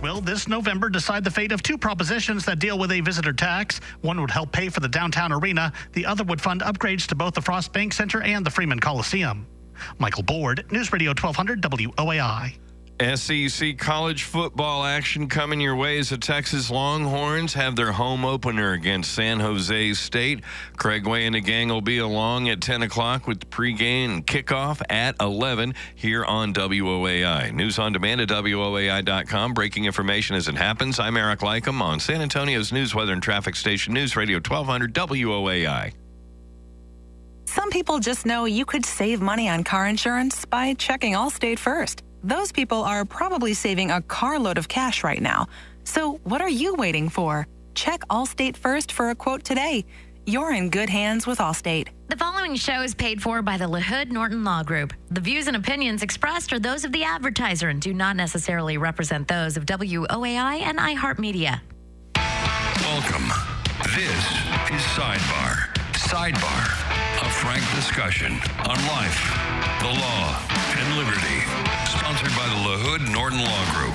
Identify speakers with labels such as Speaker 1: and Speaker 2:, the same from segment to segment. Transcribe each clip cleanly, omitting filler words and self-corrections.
Speaker 1: will this November decide the fate of two propositions that deal with a visitor tax. One would help pay for the downtown arena. The other would fund upgrades to both the Frost Bank Center and the Freeman Coliseum. Michael Board, News Radio 1200 WOAI.
Speaker 2: SEC college football action coming your way as the Texas Longhorns have their home opener against San Jose State. Craig Way and the gang will be along at 10 o'clock with the pregame and kickoff at 11 here on WOAI. News on demand at WOAI.com. Breaking information as it happens. I'm Eric Lycum on San Antonio's news, weather, and traffic station, News Radio 1200 WOAI.
Speaker 3: Some people just know you could save money on car insurance by checking Allstate first. Those people are probably saving a carload of cash right now. So what are you waiting for? Check Allstate first for a quote today. You're in good hands with Allstate.
Speaker 4: The following show is paid for by the LaHood Norton Law Group. The views and opinions expressed are those of the advertiser and do not necessarily represent those of WOAI and iHeartMedia.
Speaker 5: Welcome. This is Sidebar. Sidebar. A frank discussion on life, the law, and liberty. Sponsored by the LaHood Norton Law Group.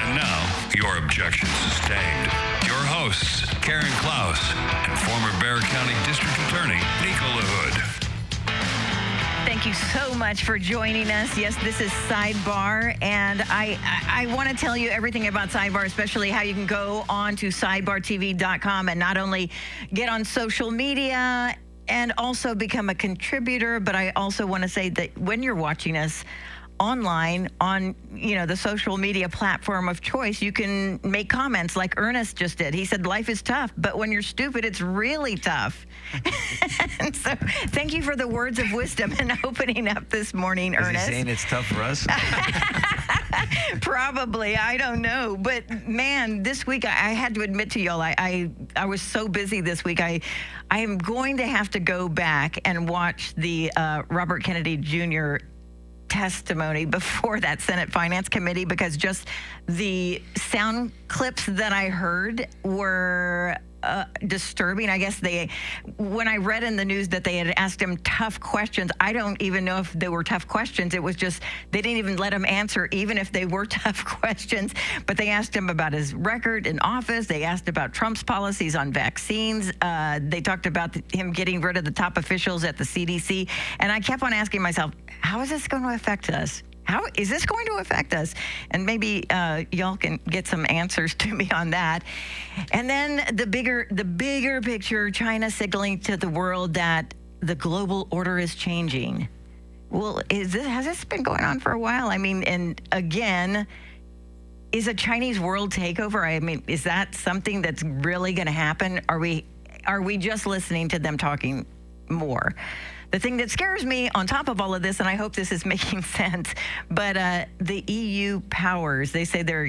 Speaker 5: And now, your objection sustained. Your hosts, Karen Klaus and former Bexar County District Attorney, Nico LaHood.
Speaker 6: Thank you so much for joining us. Yes, this is Sidebar, and I want to tell you everything about Sidebar, especially how you can go on to sidebartv.com and not only get on social media and also become a contributor, but I also want to say that when you're watching us online on, the social media platform of choice, you can make comments like Ernest just did. He said, life is tough, but when you're stupid, it's really tough. And so thank you for the words of wisdom and opening up this morning, Ernest.
Speaker 7: Is he saying it's tough for us?
Speaker 6: Probably. I don't know. But, man, this week I had to admit to y'all, I was so busy this week. I am going to have to go back and watch the Robert Kennedy Jr. testimony before that Senate Finance Committee, because just the sound clips that I heard were disturbing. I guess when I read in the news that they had asked him tough questions, I don't even know if they were tough questions. It was just, they didn't even let him answer, even if they were tough questions. But they asked him about his record in office. They asked about Trump's policies on vaccines. They talked about him getting rid of the top officials at the CDC. And I kept on asking myself, how is this going to affect us? How is this going to affect us? And maybe y'all can get some answers to me on that. And then the bigger picture, China signaling to the world that the global order is changing. Well, has this been going on for a while? I mean, and again, is a Chinese world takeover? I mean, is that something that's really going to happen? Are we just listening to them talking more? The thing that scares me on top of all of this, and I hope this is making sense, but the EU powers, they say they're,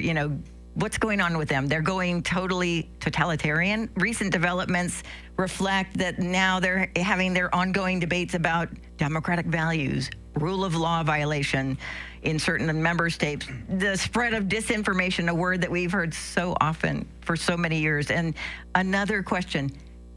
Speaker 6: what's going on with them? They're going totally totalitarian. Recent developments reflect that now they're having their ongoing debates about democratic values, rule of law violation in certain member states, the spread of disinformation, a word that we've heard so often for so many years. And another question,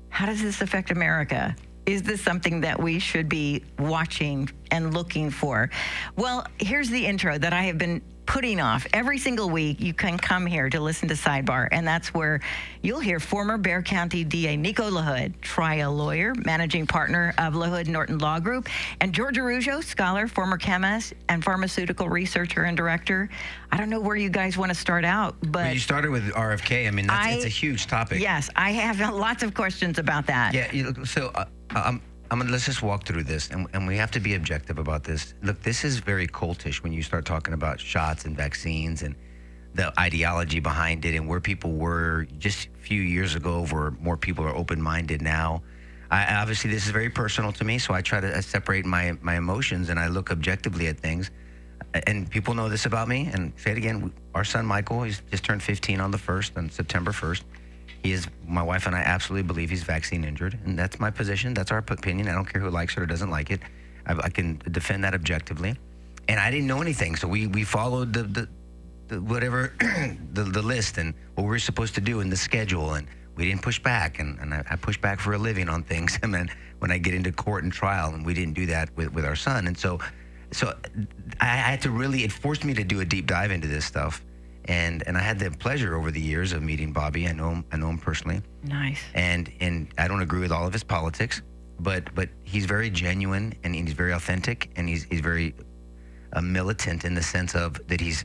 Speaker 6: how does this affect America? Is this something that we should be watching and looking for? Well, here's the intro that I have been putting off. Every single week, you can come here to listen to Sidebar, and that's where you'll hear former Bexar County DA Nico LaHood, trial lawyer, managing partner of LaHood Norton Law Group, and George Araujo, scholar, former chemist, and pharmaceutical researcher and director. I don't know where you guys want to start out, but...
Speaker 7: Well, you started with RFK. I mean, it's a huge topic.
Speaker 6: Yes, I have lots of questions about that.
Speaker 7: Yeah, so... let's just walk through this, and we have to be objective about this. Look, this is very cultish when you start talking about shots and vaccines and the ideology behind it and where people were just a few years ago, where more people are open-minded now. Obviously, this is very personal to me, so I try to separate my emotions, and I look objectively at things. And people know this about me, and say it again, our son Michael, he's just turned 15 on September 1st. My wife and I absolutely believe he's vaccine injured, and that's my position. That's our opinion. I don't care who likes it or doesn't like it. I can defend that objectively. And I didn't know anything, so we followed the whatever the list and what we were supposed to do in the schedule, and we didn't push back. And I push back for a living on things. And then when I get into court and trial, and we didn't do that with our son, and so I had to really. It forced me to do a deep dive into this stuff. And I had the pleasure over the years of meeting Bobby. I know him personally.
Speaker 6: Nice.
Speaker 7: And I don't agree with all of his politics, but he's very genuine and he's very authentic and he's very militant in the sense of that he's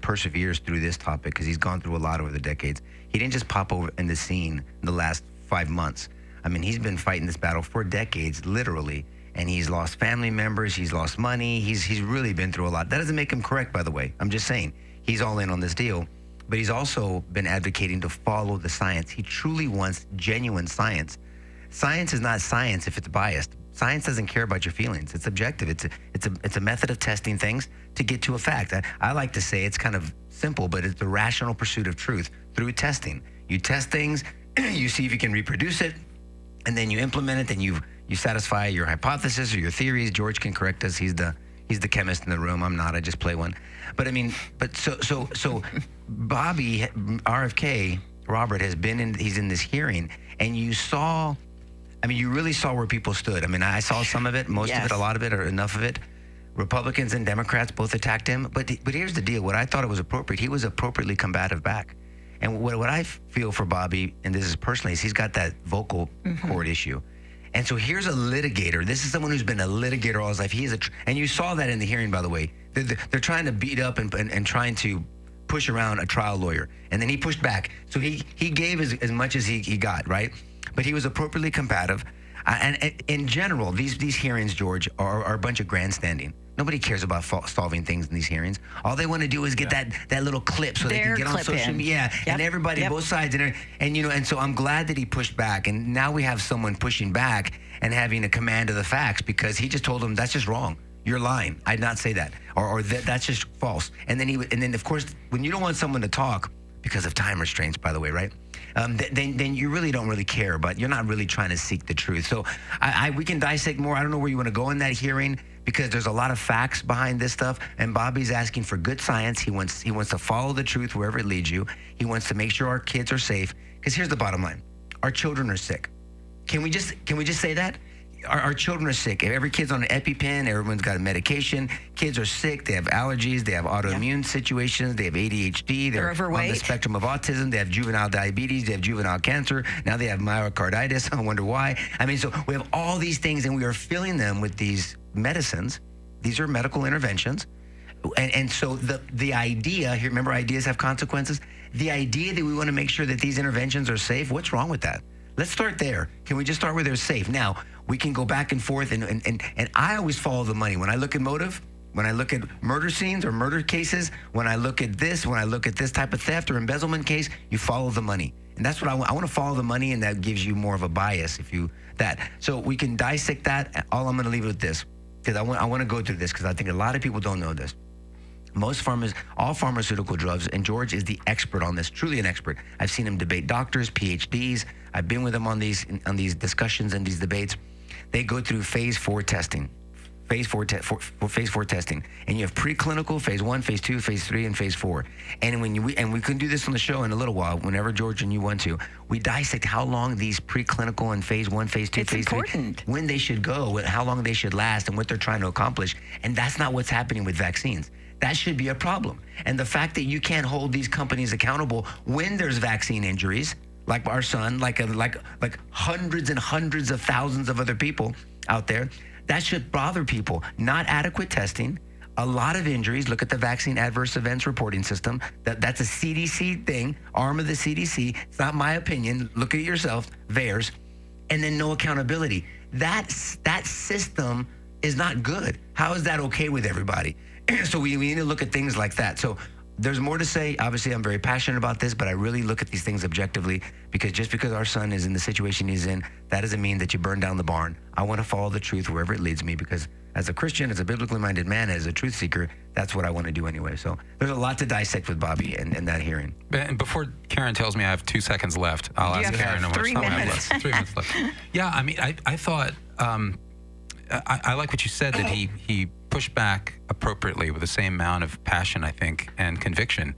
Speaker 7: perseveres through this topic because he's gone through a lot over the decades. He didn't just pop over in the scene in the last 5 months. I mean, he's been fighting this battle for decades, literally, and he's lost family members, he's lost money, he's really been through a lot. That doesn't make him correct, by the way. I'm just saying, he's all in on this deal, but he's also been advocating to follow the science. He truly wants genuine science. Science is not science if it's biased. Science doesn't care about your feelings. It's objective. It's a method of testing things to get to a fact. I like to say it's kind of simple, but it's the rational pursuit of truth through testing. You test things, you see if you can reproduce it, and then you implement it, and you satisfy your hypothesis or your theories. George can correct us. He's the chemist in the room. I'm not. I just play one. But I mean, so Bobby, RFK, Robert has been he's in this hearing, and you really saw where people stood. I mean, I saw some of it, most of it, a lot of it, or enough of it. Republicans and Democrats both attacked him. But here's the deal. What I thought it was appropriate, he was appropriately combative back. And what I feel for Bobby, and this is personally, is he's got that vocal cord issue. And so here's a litigator. This is someone who's been a litigator all his life. And you saw that in the hearing, by the way. They're trying to beat up and trying to push around a trial lawyer. And then he pushed back. So he gave as much as he got, right? But he was appropriately combative. And in general, these hearings, George, are a bunch of grandstanding. Nobody cares about solving things in these hearings. All they want to do is get that little clip so they can get on social media. Yep. And everybody, both sides. And so I'm glad that he pushed back. And now we have someone pushing back and having a command of the facts because he just told them that's just wrong. You're lying. I'd not say that. Or that's just false. And then of course, when you don't want someone to talk, because of time restraints, by the way, right? Then you really don't really care, but you're not really trying to seek the truth. So we can dissect more. I don't know where you want to go in that hearing because there's a lot of facts behind this stuff. And Bobby's asking for good science. He wants to follow the truth wherever it leads you. He wants to make sure our kids are safe. Because here's the bottom line: our children are sick. Can we just say that? Our children are sick. Every kid's on an EpiPen. Everyone's got a medication. Kids are sick. They have allergies. They have autoimmune situations. They have ADHD. They're
Speaker 6: overweight.
Speaker 7: On the spectrum of autism. They have juvenile diabetes. They have juvenile cancer. Now they have myocarditis. I wonder why. I mean, so we have all these things, and we are filling them with these medicines. These are medical interventions. And so the idea here, remember, ideas have consequences. The idea that we want to make sure that these interventions are safe, what's wrong with that? Let's start there. Can we just start where they're safe? Now, we can go back and forth, and I always follow the money. When I look at motive, when I look at murder scenes or murder cases, when I look at this type of theft or embezzlement case, you follow the money. And that's what I want. I want to follow the money, and that gives you more of a bias So we can dissect that. All I'm going to leave it with this, because I want to go through this, because I think a lot of people don't know this. All pharmaceutical drugs, and George is the expert on this, truly an expert. I've seen him debate doctors, PhDs. I've been with him on these discussions and these debates. They go through phase 4 testing. Phase 4 testing. And you have preclinical, phase 1, phase 2, phase 3, and phase 4. And we can do this on the show in a little while, whenever George and you want to. We dissect how long these preclinical and phase 1, phase 2, phase 3, when they should go, how long they should last, and what they're trying to accomplish. And that's not what's happening with vaccines. That should be a problem. And the fact that you can't hold these companies accountable when there's vaccine injuries, like our son, like hundreds and hundreds of thousands of other people out there, that should bother people. Not adequate testing, a lot of injuries. Look at the vaccine adverse events reporting system. That's a CDC thing, arm of the CDC. It's not my opinion. Look at it yourself, theirs. And then no accountability. That system is not good. How is that okay with everybody? So we need to look at things like that. So there's more to say. Obviously, I'm very passionate about this, but I really look at these things objectively, because just because our son is in the situation he's in, that doesn't mean that you burn down the barn. I want to follow the truth wherever it leads me, because as a Christian, as a biblically minded man, as a truth seeker, that's what I want to do anyway. So there's a lot to dissect with Bobby in that hearing.
Speaker 8: And before Karen tells me I have 2 seconds left, I'll ask Karen how much
Speaker 6: 3
Speaker 8: time I have
Speaker 6: minutes.
Speaker 8: left. 3 minutes left. Yeah, I mean, I thought, I like what you said, that he pushed back appropriately with the same amount of passion, I think, and conviction.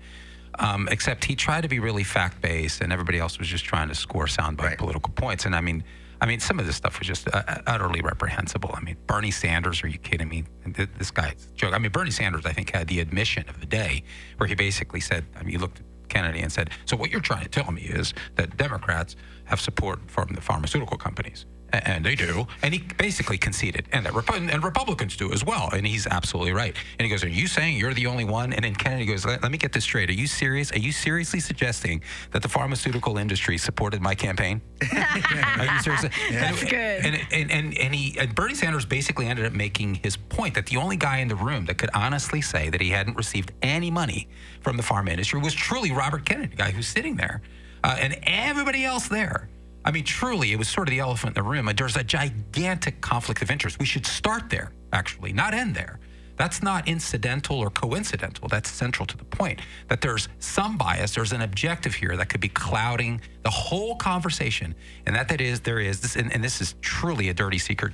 Speaker 8: Except he tried to be really fact-based, and everybody else was just trying to score soundbite political points. And I mean, I mean, some of this stuff was just utterly reprehensible. I mean, Bernie Sanders, are you kidding me? This guy's a joke. I mean, Bernie Sanders, I think, had the admission of the day where he basically said, I mean, he looked at Kennedy and said, so what you're trying to tell me is that Democrats have support from the pharmaceutical companies. And they do. And he basically conceded. And that Republicans do as well. And he's absolutely right. And he goes, are you saying you're the only one? And then Kennedy goes, let me get this straight. Are you serious? Are you seriously suggesting that the pharmaceutical industry supported my campaign? Are you serious?
Speaker 6: That's good.
Speaker 8: And Bernie Sanders basically ended up making his point that the only guy in the room that could honestly say that he hadn't received any money from the pharma industry was truly Robert Kennedy, the guy who's sitting there. And everybody else there. I mean, truly, it was sort of the elephant in the room. And there's a gigantic conflict of interest. We should start there, actually, not end there. That's not incidental or coincidental. That's central to the point, that there's some bias, there's an objective here that could be clouding the whole conversation. And there is this, and this is truly a dirty secret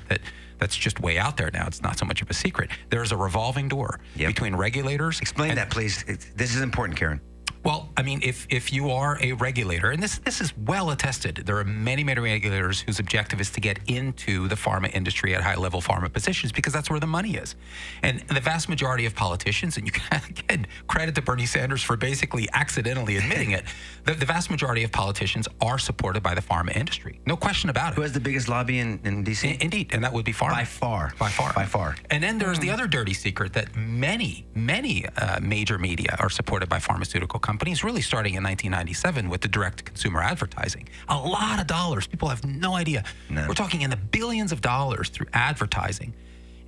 Speaker 8: that's just way out there now. It's not so much of a secret. There's a revolving door between regulators.
Speaker 7: Explain that, please. This is important, Karen.
Speaker 8: Well, I mean, if you are a regulator, and this is well attested, there are many, many regulators whose objective is to get into the pharma industry at high-level pharma positions because that's where the money is. And the vast majority of politicians, and you can again credit to Bernie Sanders for basically accidentally admitting it, the vast majority of politicians are supported by the pharma industry. No question about it.
Speaker 7: Who has the biggest lobby in D.C.?
Speaker 8: Indeed, and that would be pharma.
Speaker 7: By far.
Speaker 8: And then there's the other dirty secret that many major media are supported by pharmaceutical companies, really starting in 1997 with the direct consumer advertising. A lot of dollars. People have no idea.
Speaker 7: No.
Speaker 8: We're talking in the billions of dollars through advertising.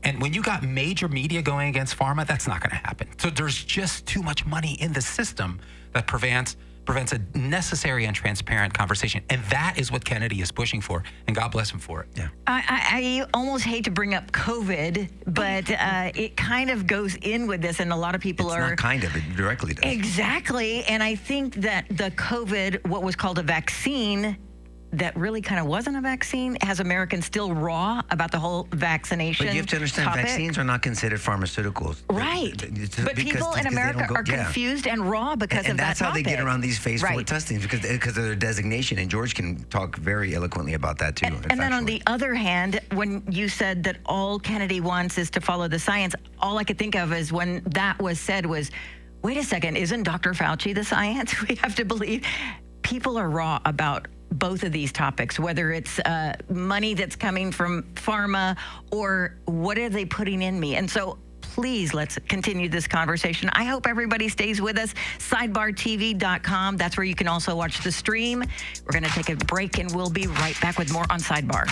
Speaker 8: And when you got major media going against pharma, that's not going to happen. So there's just too much money in the system that prevents a necessary and transparent conversation. And that is what Kennedy is pushing for, and God bless him for it.
Speaker 7: Yeah.
Speaker 6: I almost hate to bring up COVID, but it kind of goes in with this, and a lot of people
Speaker 7: It's not kind of, it directly does.
Speaker 6: Exactly, and I think that the COVID, what was called a vaccine, that really kind of wasn't a vaccine, has Americans still raw about the whole vaccination
Speaker 7: But you have to understand,
Speaker 6: topic.
Speaker 7: vaccines are not considered pharmaceuticals.
Speaker 6: Right. But people in America are confused and raw because of that
Speaker 7: And that's how they get
Speaker 6: topic.
Speaker 7: around these phase 4
Speaker 6: Right.
Speaker 7: testings because of their designation. And George can talk very eloquently about that too.
Speaker 6: And then on the other hand, when you said that all Kennedy wants is to follow the science, all I could think of is when that was said was, wait a second, isn't Dr. Fauci the science? We have to believe. People are raw about both of these topics, whether it's money that's coming from pharma or what are they putting in me. And so please, let's continue this conversation. I hope everybody stays with us. Sidebartv.com. That's where you can also watch the stream. We're going to take a break and we'll be right back with more on Sidebar.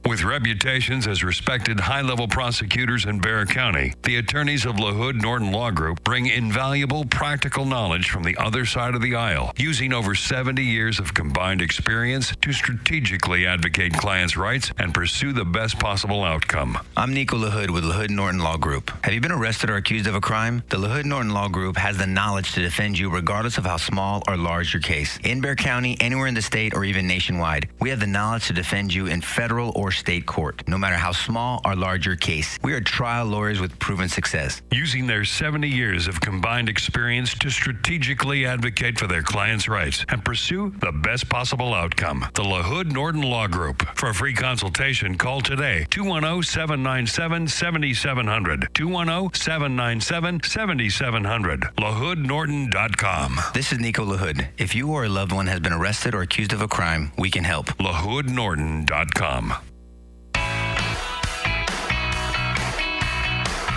Speaker 5: With reputations as respected high-level prosecutors in Bexar County, the attorneys of LaHood Norton Law Group bring invaluable practical knowledge from the other side of the aisle, using over 70 years of combined experience to strategically advocate clients' rights and pursue the best possible outcome.
Speaker 7: I'm Nico LaHood with LaHood Norton Law Group. Have you been arrested or accused of a crime? The LaHood Norton Law Group has the knowledge to defend you regardless of how small or large your case. In Bexar County, anywhere in the state, or even nationwide, we have the knowledge to defend you in federal or state court, no matter how small or large your case. We are trial lawyers with proven success.
Speaker 5: Using their 70 years of combined experience to strategically advocate for their clients' rights and pursue the best possible outcome. The LaHood Norton Law Group. For a free consultation, call today, 210-797-7700. 210-797-7700. LaHoodNorton.com.
Speaker 7: This is Nico LaHood. If you or a loved one has been arrested or accused of a crime, we can help.
Speaker 5: LaHoodNorton.com.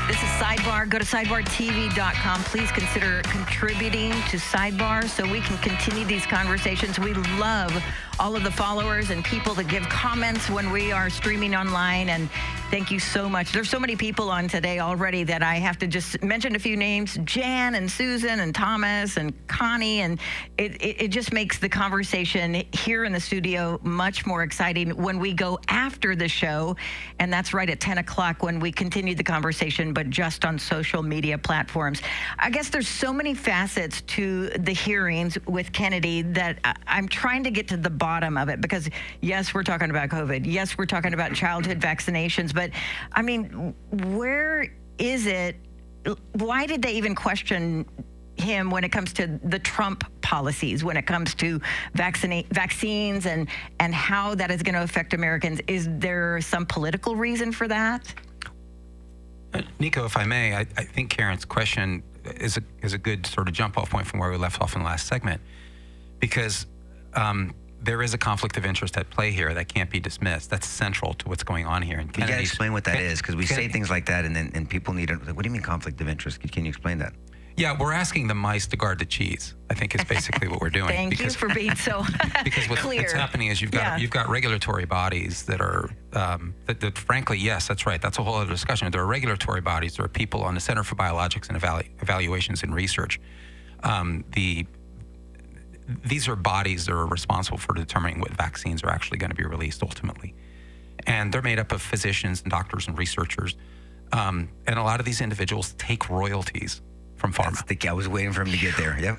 Speaker 6: This is Sidebar. Go to sidebartv.com. Please consider contributing to Sidebar so we can continue these conversations. We love all of the followers and people that give comments when we are streaming online. And thank you so much. There's so many people on today already that I have to just mention a few names. Jan and Susan and Thomas and Connie. And it just makes the conversation here in the studio much more exciting when we go after the show. And that's right at 10 o'clock when we continue the conversation, but just on social media platforms. I guess there's so many facets to the hearings with Kennedy that I'm trying to get to the bottom of it because, yes, we're talking about COVID. Yes, we're talking about childhood vaccinations. But, I mean, where is it? Why did they even question him when it comes to the Trump policies, when it comes to vaccines and how that is going to affect Americans? Is there some political reason for that?
Speaker 8: Nico, if I may, I think Karen's question is a good sort of jump-off point from where we left off in the last segment, because there is a conflict of interest at play here that can't be dismissed. That's central to what's going on here. And
Speaker 7: you got to explain what that is, because we say things like that, and people need to. What do you mean conflict of interest? Can you explain that?
Speaker 8: Yeah, we're asking the mice to guard the cheese, I think is basically what we're doing.
Speaker 6: Thank you for being so
Speaker 8: because
Speaker 6: clear.
Speaker 8: What's happening is you've got regulatory bodies that are that frankly, yes, that's right. That's a whole other discussion. There are regulatory bodies. There are people on the Center for Biologics and Evaluations and Research. These are bodies that are responsible for determining what vaccines are actually going to be released ultimately. And they're made up of physicians and doctors and researchers. And a lot of these individuals take royalties from pharma.
Speaker 7: I was waiting for him to get there. Yep.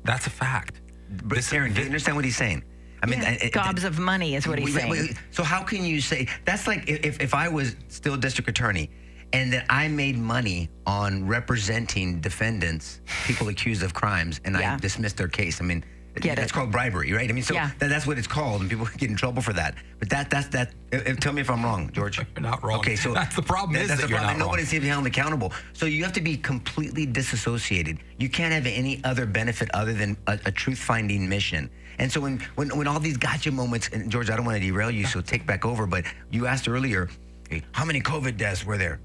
Speaker 8: That's a fact.
Speaker 7: But Karen, do you understand what he's saying? I mean,
Speaker 6: gobs of money is what he's saying.
Speaker 7: So how can you say, that's like if I was still district attorney and that I made money on representing defendants, people accused of crimes, and I dismissed their case. I mean, that's called bribery, right? I mean, so that's what it's called, and people get in trouble for that. But that's tell me if I'm wrong, George.
Speaker 8: You're not wrong.
Speaker 7: Okay, so
Speaker 8: that's the problem.
Speaker 7: That's the
Speaker 8: you're
Speaker 7: problem.
Speaker 8: not
Speaker 7: Nobody's even held accountable. So you have to be completely disassociated. You can't have any other benefit other than a truth-finding mission. And so when all these gotcha moments, and George, I don't want to derail you, so take back over. But you asked earlier, hey, how many COVID deaths were there?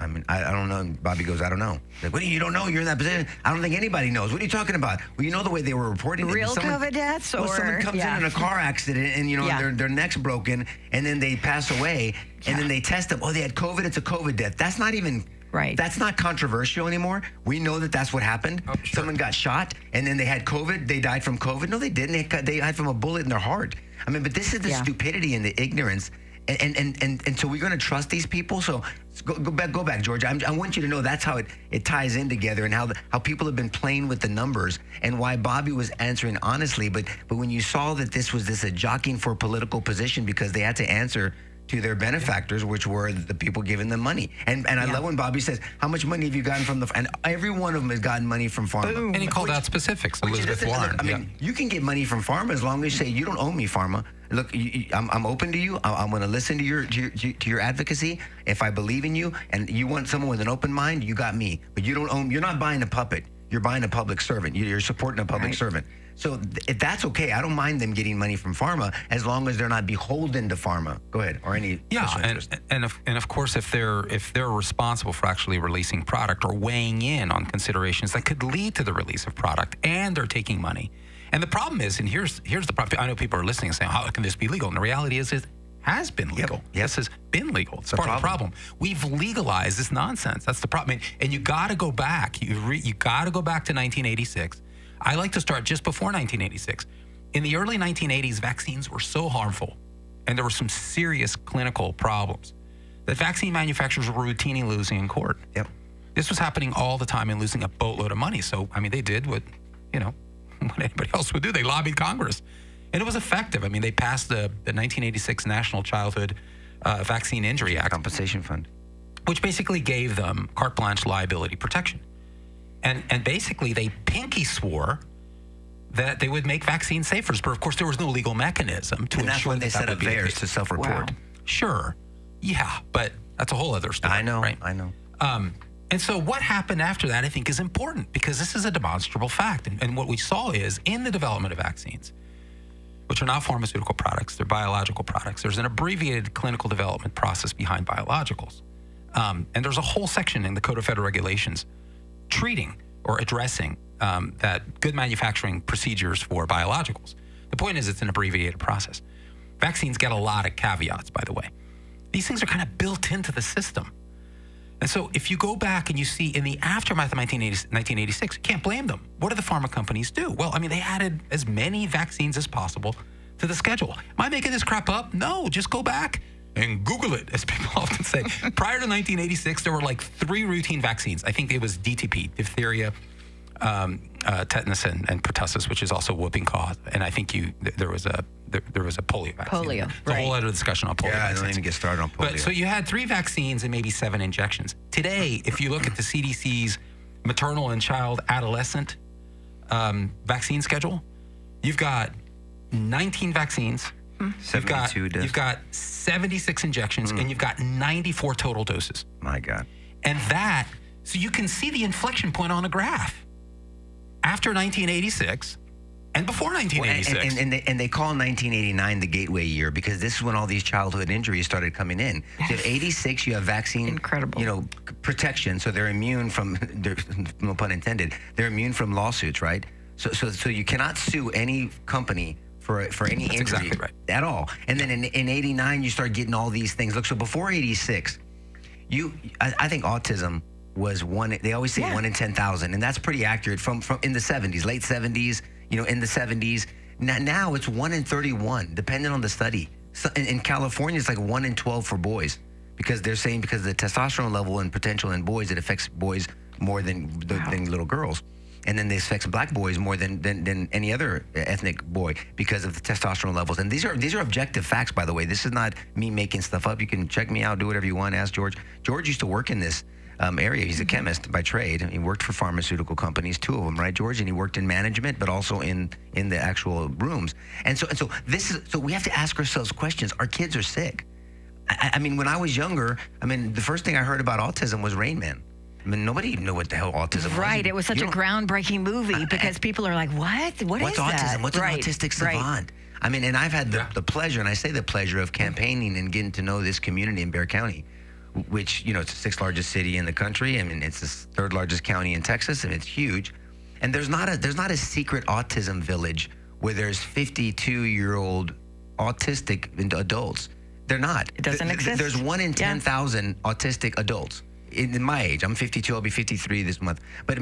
Speaker 7: I mean, I don't know. And Bobby goes, I don't know. Like, what do you don't know? You're in that position. I don't think anybody knows. What are you talking about? Well, you know the way they were reporting it.
Speaker 6: Real COVID deaths?
Speaker 7: Well, someone comes in a car accident and, you know, their neck's broken and then they pass away and then they test them. Oh, they had COVID. It's a COVID death. That's not even...
Speaker 6: Right.
Speaker 7: That's not controversial anymore. We know that that's what happened. Oh, sure. Someone got shot and then they had COVID. They died from COVID. No, they didn't. They died from a bullet in their heart. I mean, but this is the stupidity and the ignorance. And so we're going to trust these people. So go back, George. I want you to know that's how it ties in together, and how people have been playing with the numbers, and why Bobby was answering honestly. But when you saw that this was a jockeying for a political position because they had to answer to their benefactors, which were the people giving them money. And I love when Bobby says, how much money have you gotten from and every one of them has gotten money from pharma.
Speaker 8: Boom. And he called out specifics, Elizabeth Warren.
Speaker 7: I mean, you can get money from pharma as long as you say, you don't owe me, pharma. Look, I'm open to you. I'm going to listen to your advocacy. If I believe in you and you want someone with an open mind, you got me. But you don't own. You're not buying a puppet. You're buying a public servant. You're supporting a public servant. So if that's okay. I don't mind them getting money from pharma as long as they're not beholden to pharma. Go ahead, or any.
Speaker 8: And of course, if they're responsible for actually releasing product or weighing in on considerations that could lead to the release of product, and they're taking money. And the problem is, and here's the problem. I know people are listening and saying, how can this be legal? And the reality is it has been legal.
Speaker 7: Yep.
Speaker 8: This has been legal. It's part of the problem. We've legalized this nonsense. That's the problem. And you got to go back. You got to go back to 1986. I like to start just before 1986. In the early 1980s, vaccines were so harmful, and there were some serious clinical problems, that vaccine manufacturers were routinely losing in court.
Speaker 7: Yep.
Speaker 8: This was happening all the time and losing a boatload of money. So, I mean, they did what anybody else would do. They lobbied Congress. And it was effective. I mean, they passed the 1986 National Childhood Vaccine Injury Act.
Speaker 7: Compensation Fund.
Speaker 8: Which basically gave them carte blanche liability protection. And basically, they pinky swore that they would make vaccines safer. But, of course, there was no legal mechanism to ensure that.
Speaker 7: And that's when they set up theirs to self-report.
Speaker 8: Wow. Sure. Yeah, but that's a whole other story.
Speaker 7: I know,
Speaker 8: right?
Speaker 7: I know.
Speaker 8: And so what happened after that, I think, is important, because this is a demonstrable fact. And what we saw is, in the development of vaccines, which are not pharmaceutical products, they're biological products, there's an abbreviated clinical development process behind biologicals. And there's a whole section in the Code of Federal Regulations treating or addressing that good manufacturing procedures for biologicals. The point is, it's an abbreviated process. Vaccines get a lot of caveats, by the way. These things are kind of built into the system. And so if you go back and you see in the aftermath of 1986, you can't blame them. What do the pharma companies do? Well, I mean, they added as many vaccines as possible to the schedule. Am I making this crap up? No, just go back and Google it, as people often say. Prior to 1986, there were like 3 routine vaccines. I think it was DTP, diphtheria, tetanus, and pertussis, which is also whooping cough. And I think there was a polio vaccine.
Speaker 6: Polio,
Speaker 8: It's a whole other discussion on polio.
Speaker 7: Yeah, I don't even get started on polio.
Speaker 8: But so you had 3 vaccines and maybe 7 injections. Today, if you look at the CDC's maternal and child adolescent vaccine schedule, you've got 19 vaccines. You've got 76 injections, and you've got 94 total doses.
Speaker 7: My God.
Speaker 8: And so you can see the inflection point on a graph. After 1986 and before 1986.
Speaker 7: And they call 1989 the gateway year because this is when all these childhood injuries started coming in. So at 86, you have vaccine,
Speaker 6: Incredible.
Speaker 7: protection. So they're immune from, no pun intended, they're immune from lawsuits, right? So you cannot sue any company for any injury
Speaker 8: exactly right.
Speaker 7: at all. And then in 89, you start getting all these things. Look, so before 86, I think autism was one. They always say 1 in 10,000, and that's pretty accurate from in the 70s, late 70s. In the 70s. Now it's 1 in 31, depending on the study. So in California, it's like 1 in 12 for boys because they're saying because of the testosterone level and potential in boys, it affects boys more than little girls. And then this affects black boys more than any other ethnic boy because of the testosterone levels. And these are objective facts, by the way. This is not me making stuff up. You can check me out, do whatever you want. Ask George. George used to work in this area. He's a chemist by trade. He worked for pharmaceutical companies, 2 of them, right, George? And he worked in management, but also in the actual rooms. And so we have to ask ourselves questions. Our kids are sick. I mean, when I was younger, the first thing I heard about autism was Rain Man. Nobody knew what the hell autism was.
Speaker 6: Right. It was such a groundbreaking movie because people are like, what? What's
Speaker 7: autism?
Speaker 6: that?
Speaker 7: What's an autistic savant?
Speaker 6: Right.
Speaker 7: And I've had the pleasure, and I say the pleasure of campaigning and getting to know this community in Bexar County, which, it's the 6th largest city in the country. It's the 3rd largest county in Texas, and it's huge. And there's not a secret autism village where there's 52-year-old autistic adults. They're not.
Speaker 6: It doesn't exist.
Speaker 7: There's 1 in 10,000 autistic adults. In my age, I'm 52. I'll be 53 this month. But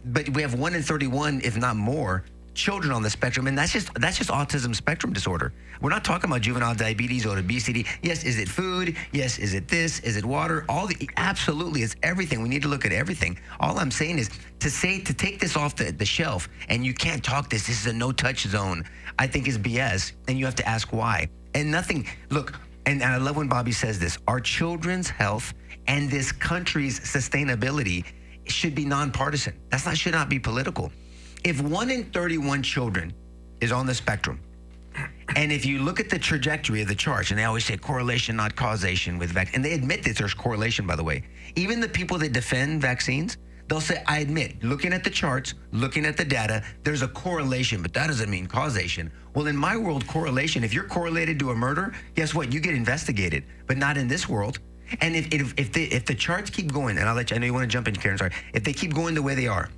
Speaker 7: but we have 1 in 31, if not more, children on the spectrum, and that's just autism spectrum disorder. We're not talking about juvenile diabetes or obesity. Yes, is it food? Yes, is it this? Is it water? Absolutely, it's everything. We need to look at everything. All I'm saying is to take this off the shelf and you can't talk this. This is a no-touch zone. I think is BS, and you have to ask why. And nothing. Look, and I love when Bobby says this. Our children's health and this country's sustainability should be nonpartisan. Should not be political. If 1 in 31 children is on the spectrum, and if you look at the trajectory of the charts, and they always say correlation, not causation with vaccine, and they admit that there's correlation, by the way. Even the people that defend vaccines, they'll say, I admit, looking at the charts, looking at the data, there's a correlation, but that doesn't mean causation. Well, in my world, correlation, if you're correlated to a murder, guess what? You get investigated, but not in this world. And if the charts keep going, and I know you want to jump in, Karen, sorry. If they keep going the way they are,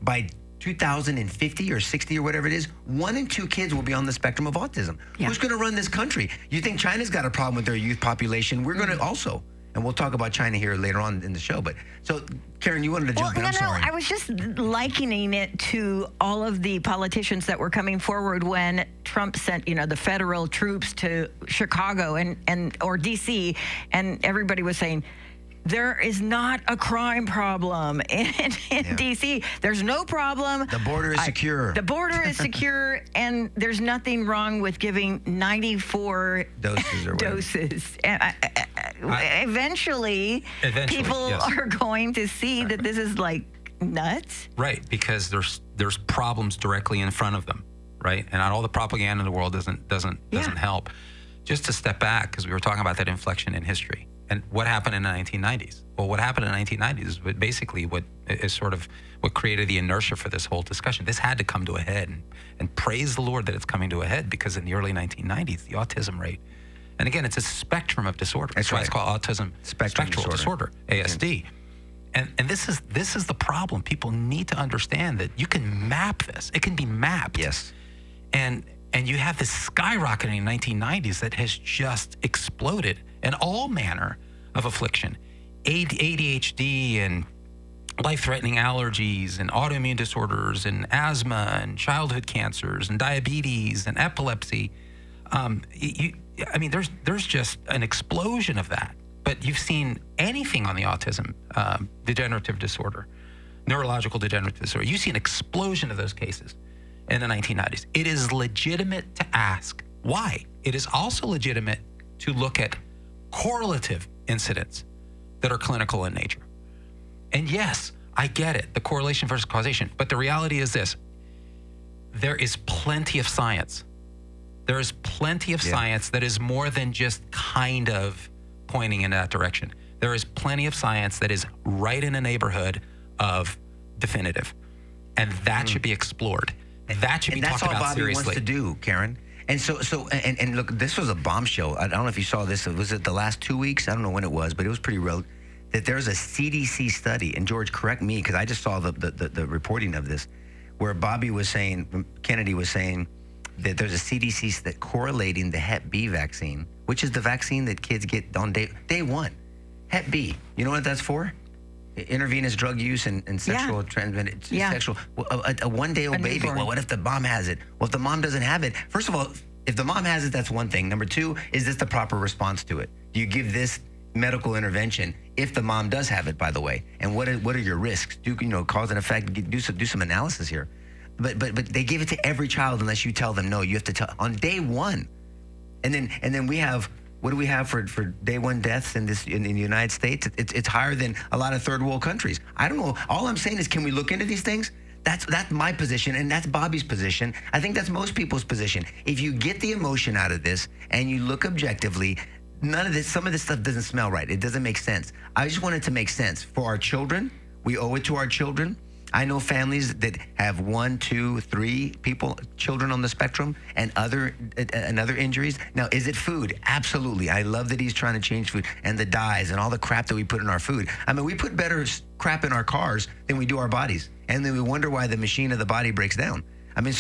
Speaker 7: by 2050 or 60 or whatever it is, 1 in 2 kids will be on the spectrum of autism. Yeah. Who's going to run this country? You think China's got a problem with their youth population? We're going to also. And we'll talk about China here later on in the show. But so, Karen, you wanted to jump in. I'm sorry.
Speaker 6: I was just likening it to all of the politicians that were coming forward when Trump sent, the federal troops to Chicago or D.C. and everybody was saying, there is not a crime problem in D.C. There's no problem.
Speaker 7: The border is secure.
Speaker 6: The border is secure, and there's nothing wrong with giving 94 doses. Eventually, people are going to see that this is like nuts.
Speaker 8: Right, because there's problems directly in front of them, right? And not all the propaganda in the world doesn't help. Just to step back, because we were talking about that inflection in history. And what happened in the 1990s? Well, what happened in the 1990s is basically what created the inertia for this whole discussion. This had to come to a head, and praise the Lord that it's coming to a head, because in the early 1990s, the autism rate, and again, it's a spectrum of disorder. That's why it's called autism spectral disorder, ASD. And this is the problem. People need to understand that you can map this. It can be mapped.
Speaker 7: Yes.
Speaker 8: And you have this skyrocketing 1990s that has just exploded in all manner of affliction. ADHD and life-threatening allergies and autoimmune disorders and asthma and childhood cancers and diabetes and epilepsy. There's just an explosion of that. But you've seen anything on the autism degenerative disorder, neurological degenerative disorder. You see an explosion of those cases in the 1990s. It is legitimate to ask why. It is also legitimate to look at correlative incidents that are clinical in nature. And yes, I get it, the correlation versus causation. But the reality is this: there is plenty of science. There is plenty of science that is more than just kind of pointing in that direction. There is plenty of science that is right in a neighborhood of definitive. And that should be explored. That should be talked about seriously.
Speaker 7: That's all Bobby wants to do, Karen. And and look, this was a bombshell. I don't know if you saw this. Was it the last 2 weeks? I don't know when it was, but it was pretty real. That there's a CDC study, and George, correct me, because I just saw the reporting of this, where Bobby was saying, Kennedy was saying that there's a CDC that correlating the Hep B vaccine, which is the vaccine that kids get on day one. Hep B. You know what that's for? Intravenous drug use and sexual transmitted sexual. A one-day-old baby.
Speaker 6: newborn.
Speaker 7: Well, what if the mom has it? Well, if the mom doesn't have it, first of all, if the mom has it, that's one thing. Number two, is this the proper response to it? Do you give this medical intervention if the mom does have it, by the way? And what are your risks? Do cause and effect? Do some analysis here. But they give it to every child unless you tell them no. You have to tell on day one, and then we have. What do we have for day one deaths in the United States? It's higher than a lot of third world countries. I don't know. All I'm saying is, can we look into these things? That's my position, and that's Bobby's position. I think that's most people's position. If you get the emotion out of this and you look objectively, some of this stuff doesn't smell right. It doesn't make sense. I just want it to make sense for our children. We owe it to our children. I know families that have 1, 2, 3 children on the spectrum, and other injuries. Now, is it food? Absolutely. I love that he's trying to change food and the dyes and all the crap that we put in our food. I mean, we put better crap in our cars than we do our bodies, and then we wonder why the machine of the body breaks down. I mean,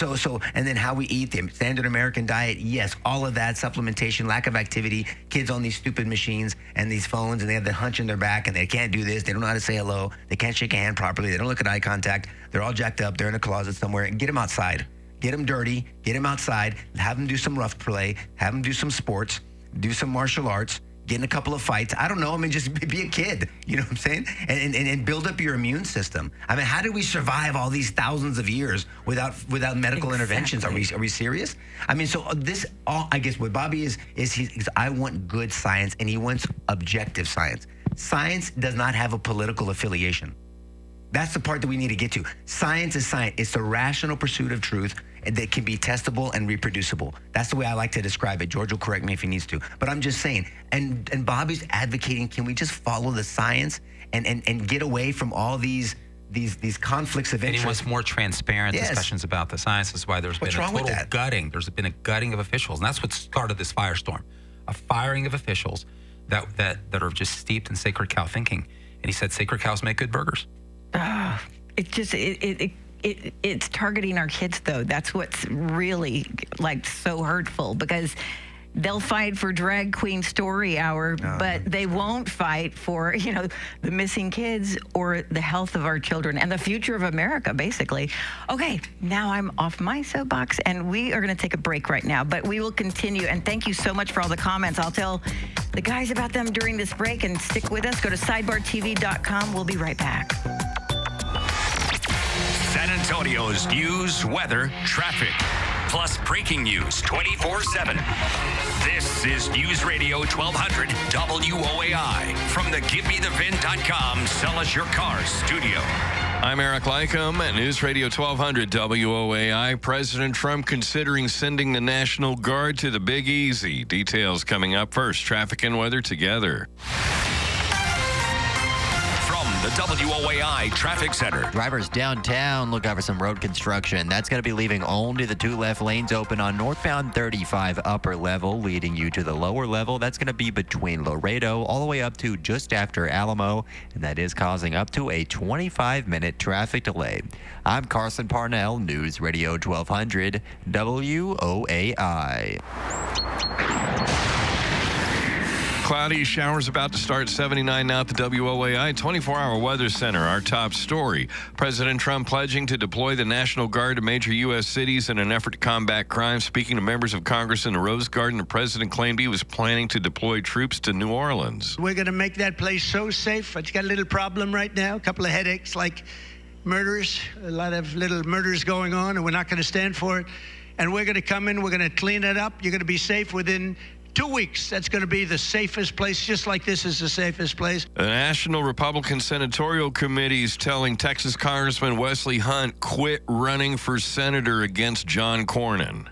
Speaker 7: and then how we eat, the standard American diet, yes, all of that, supplementation, lack of activity, kids on these stupid machines and these phones, and they have the hunch in their back, and they can't do this, they don't know how to say hello, they can't shake a hand properly, they don't look at eye contact, they're all jacked up, they're in a closet somewhere. Get them outside. Get them dirty, get them outside, have them do some rough play, have them do some sports, do some martial arts, get in a couple of fights. I don't know. I mean, just be a kid. You know what I'm saying? And build up your immune system. I mean, how did we survive all these thousands of years without medical interventions? Are we serious? I mean, so I guess what Bobby is I want good science, and he wants objective science. Science does not have a political affiliation. That's the part that we need to get to. Science is science. It's the rational pursuit of truth that can be testable and reproducible. That's the way I like to describe it. George will correct me if he needs to. But I'm just saying, and Bobby's advocating, can we just follow the science and get away from all these conflicts of interest?
Speaker 8: And he wants more transparent discussions about the science. That's why there's been a total gutting. There's been a gutting of officials. And that's what started this firestorm. A firing of officials that are just steeped in sacred cow thinking. And he said sacred cows make good burgers.
Speaker 6: It's just it's targeting our kids, though. That's what's really so hurtful, because they'll fight for drag queen story hour, but they won't fight for the missing kids or the health of our children and the future of America, basically. Okay, now I'm off my soapbox, and we are going to take a break right now, but we will continue. And thank you so much for all the comments. I'll tell the guys about them during this break, and stick with us. Go to sidebartv.com. We'll be right back.
Speaker 9: San Antonio's news, weather, traffic, plus breaking news 24/7. This is News Radio 1200 WOAI from the GiveMeTheVin.com Sell Us Your Cars studio.
Speaker 2: I'm Eric Lycom at News Radio 1200 WOAI. President Trump considering sending the National Guard to the Big Easy. Details coming up first. Traffic and weather together.
Speaker 9: The WOAI Traffic Center.
Speaker 10: Drivers downtown, look out for some road construction. That's going to be leaving only the 2 left lanes open on northbound 35 upper level, leading you to the lower level. That's going to be between Laredo all the way up to just after Alamo, and that is causing up to a 25-minute traffic delay. I'm Carson Parnell, News Radio 1200 WOAI.
Speaker 2: Cloudy showers about to start, 79 now at the WOAI 24-hour weather center. Our top story, President Trump pledging to deploy the National Guard to major U.S. cities in an effort to combat crime. Speaking to members of Congress in the Rose Garden, the president claimed he was planning to deploy troops to New Orleans.
Speaker 11: We're going to make that place so safe. It's got a little problem right now, a couple of headaches like murders, a lot of little murders going on, and we're not going to stand for it. And we're going to come in, we're going to clean it up. You're going to be safe within 2 weeks, that's going to be the safest place, just like this is the safest place.
Speaker 2: The National Republican Senatorial Committee is telling Texas Congressman Wesley Hunt quit running for senator against John Cornyn.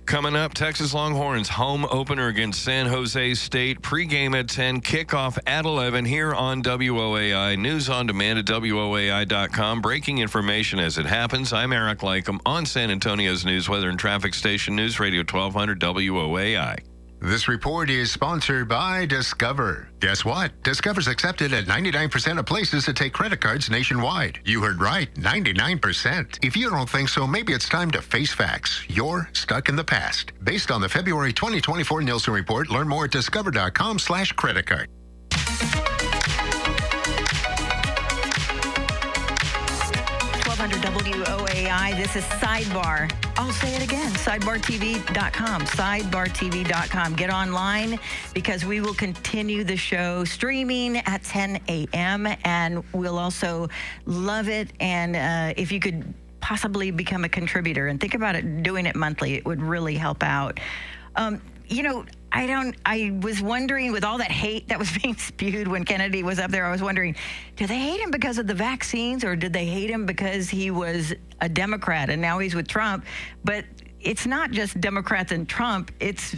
Speaker 2: Coming up, Texas Longhorns home opener against San Jose State. Pregame at 10, kickoff at 11 here on WOAI. News on demand at WOAI.com. Breaking information as it happens. I'm Eric Lycum on San Antonio's news, weather, and traffic station, News Radio 1200 WOAI.
Speaker 12: This report is sponsored by Discover. Guess what? Discover's accepted at 99% of places that take credit cards nationwide. You heard right, 99%. If you don't think so, maybe it's time to face facts. You're stuck in the past. Based on the February 2024 Nielsen report, learn more at discover.com/creditcard.
Speaker 6: WOAI. This is Sidebar. I'll say it again, sidebartv.com, sidebartv.com. Get online because we will continue the show streaming at 10 a.m. and we'll also love it. And if you could possibly become a contributor and think about it, doing it monthly, it would really help out. I was wondering, with all that hate that was being spewed when Kennedy was up there, I was wondering, do they hate him because of the vaccines or did they hate him because he was a Democrat and now he's with Trump? But it's not just Democrats and Trump. It's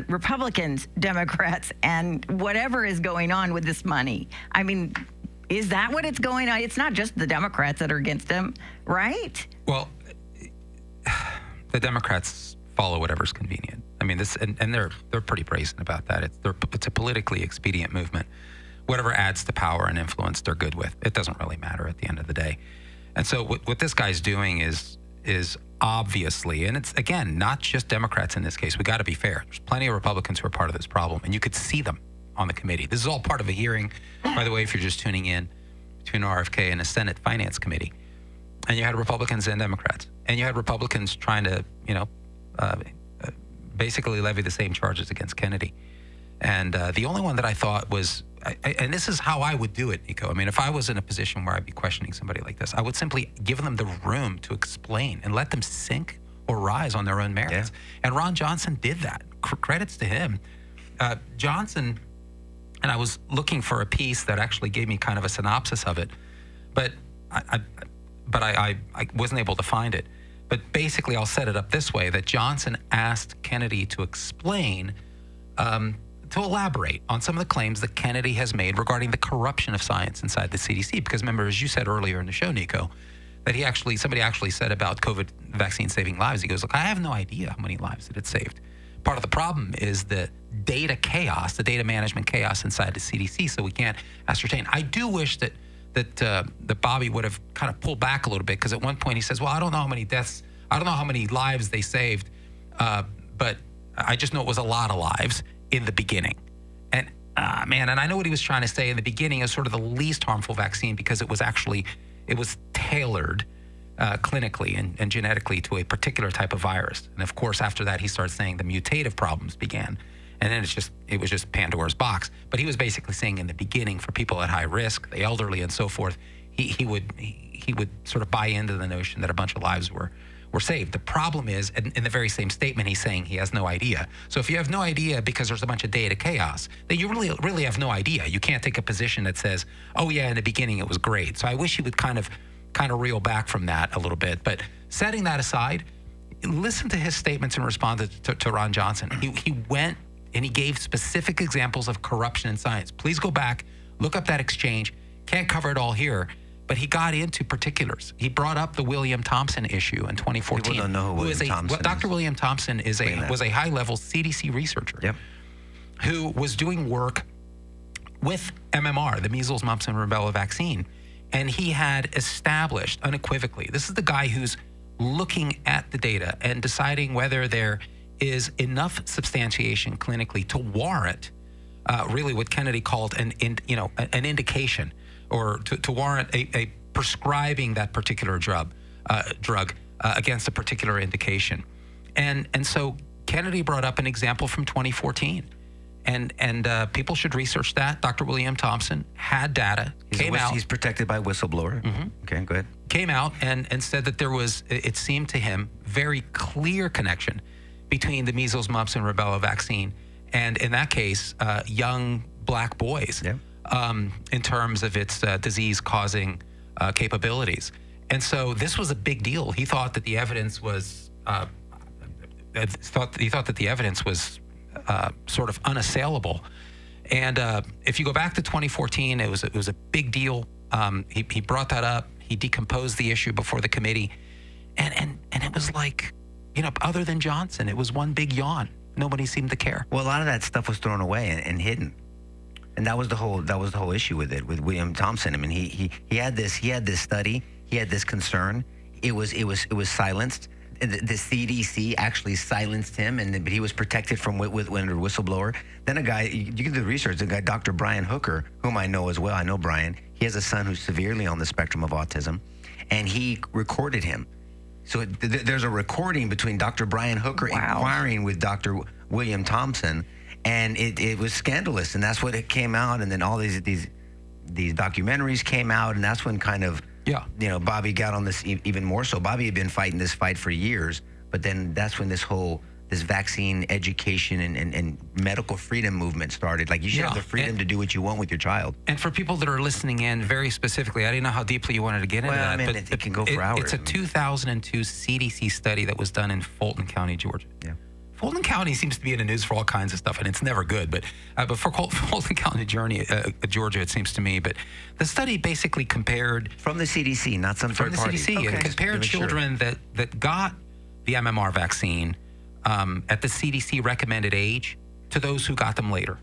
Speaker 6: Republicans, Democrats, and whatever is going on with this money. I mean, is that what it's going on? It's not just the Democrats that are against him, right?
Speaker 8: Well, the Democrats follow whatever's convenient. I mean, and they're pretty brazen about that. It's a politically expedient movement. Whatever adds to power and influence, they're good with. It doesn't really matter at the end of the day. And so what this guy's doing is obviously, and it's, again, not just Democrats in this case. We got to be fair. There's plenty of Republicans who are part of this problem, and you could see them on the committee. This is all part of a hearing, by the way, if you're just tuning in, between RFK and the Senate Finance Committee. And you had Republicans and Democrats. And you had Republicans trying to, basically levy the same charges against Kennedy. And the only one that I thought was, and this is how I would do it, Nico. I mean, if I was in a position where I'd be questioning somebody like this, I would simply give them the room to explain and let them sink or rise on their own merits. Yeah. And Ron Johnson did that. Credits to him. Johnson, and I was looking for a piece that actually gave me kind of a synopsis of it, but I wasn't able to find it. But basically, I'll set it up this way, that Johnson asked Kennedy to explain, to elaborate on some of the claims that Kennedy has made regarding the corruption of science inside the CDC. Because remember, as you said earlier in the show, Nico, that somebody actually said about COVID vaccine saving lives. He goes, look, I have no idea how many lives that it saved. Part of the problem is the data chaos, the data management chaos inside the CDC, so we can't ascertain. I do wish that Bobby would have kind of pulled back a little bit, because at one point he says, well, I don't know how many deaths, I don't know how many lives they saved, but I just know it was a lot of lives in the beginning. And and I know what he was trying to say in the beginning is sort of the least harmful vaccine, because it was tailored clinically and genetically to a particular type of virus. And of course, after that, he starts saying the mutative problems began. And then it was just Pandora's box. But he was basically saying in the beginning, for people at high risk, the elderly and so forth, he would sort of buy into the notion that a bunch of lives were saved. The problem is, in the very same statement, he's saying he has no idea. So if you have no idea because there's a bunch of data chaos, then you really have no idea. You can't take a position that says, oh yeah, in the beginning it was great. So I wish he would kind of reel back from that a little bit. But setting that aside, listen to his statements in response to Ron Johnson. He went and he gave specific examples of corruption in science. Please go back, look up that exchange. Can't cover it all here, but he got into particulars. He brought up the William Thompson issue in 2014.
Speaker 7: People don't know who William Thompson is.
Speaker 8: Dr. William Thompson was a high-level CDC researcher who was doing work with MMR, the measles, mumps, and rubella vaccine. And he had established unequivocally, this is the guy who's looking at the data and deciding whether there is enough substantiation clinically to warrant really what Kennedy called an indication, or to warrant a prescribing that particular drug against a particular indication. And so Kennedy brought up an example from 2014. And people should research that. Dr. William Thompson had data, came out.
Speaker 7: He's protected by whistleblower.
Speaker 8: Mm-hmm.
Speaker 7: Okay, go ahead.
Speaker 8: Came out and said that there was, it seemed to him, very clear connection between the measles, mumps, and rubella vaccine, and in that case, young black boys, in terms of its disease-causing capabilities. And so this was a big deal. He thought that the evidence was sort of unassailable. And if you go back to 2014, it was a big deal. He brought that up. He decomposed the issue before the committee, and it was like, other than Johnson, it was one big yawn. Nobody seemed to care.
Speaker 7: Well, a lot of that stuff was thrown away and hidden, and that was the whole issue with it, with William Thompson. I mean, he had this study, he had this concern. It was silenced. The CDC actually silenced him, but he was protected from under whistleblower. Then a guy, you can do the research, a guy, Dr. Brian Hooker, whom I know as well. I know Brian. He has a son who's severely on the spectrum of autism, and he recorded him. So there's a recording between Dr. Brian Hooker inquiring with Dr. William Thompson, and it was scandalous, and that's what it came out. And then all these documentaries came out, and that's when kind of Bobby got on this even more so. Bobby had been fighting this fight for years, but then that's when this vaccine education and medical freedom movement started. Like, you should have the freedom to do what you want with your child.
Speaker 8: And for people that are listening in very specifically, I didn't know how deeply you wanted to get into that.
Speaker 7: But it can go for hours.
Speaker 8: It's a 2002 CDC study that was done in Fulton County, Georgia.
Speaker 7: Yeah.
Speaker 8: Fulton County seems to be in the news for all kinds of stuff, and it's never good. But for Fulton County, Georgia, it seems to me. But the study basically compared
Speaker 7: from the CDC, not some third party.
Speaker 8: From the CDC, it compared children that got the MMR vaccine at the CDC recommended age to those who got them later.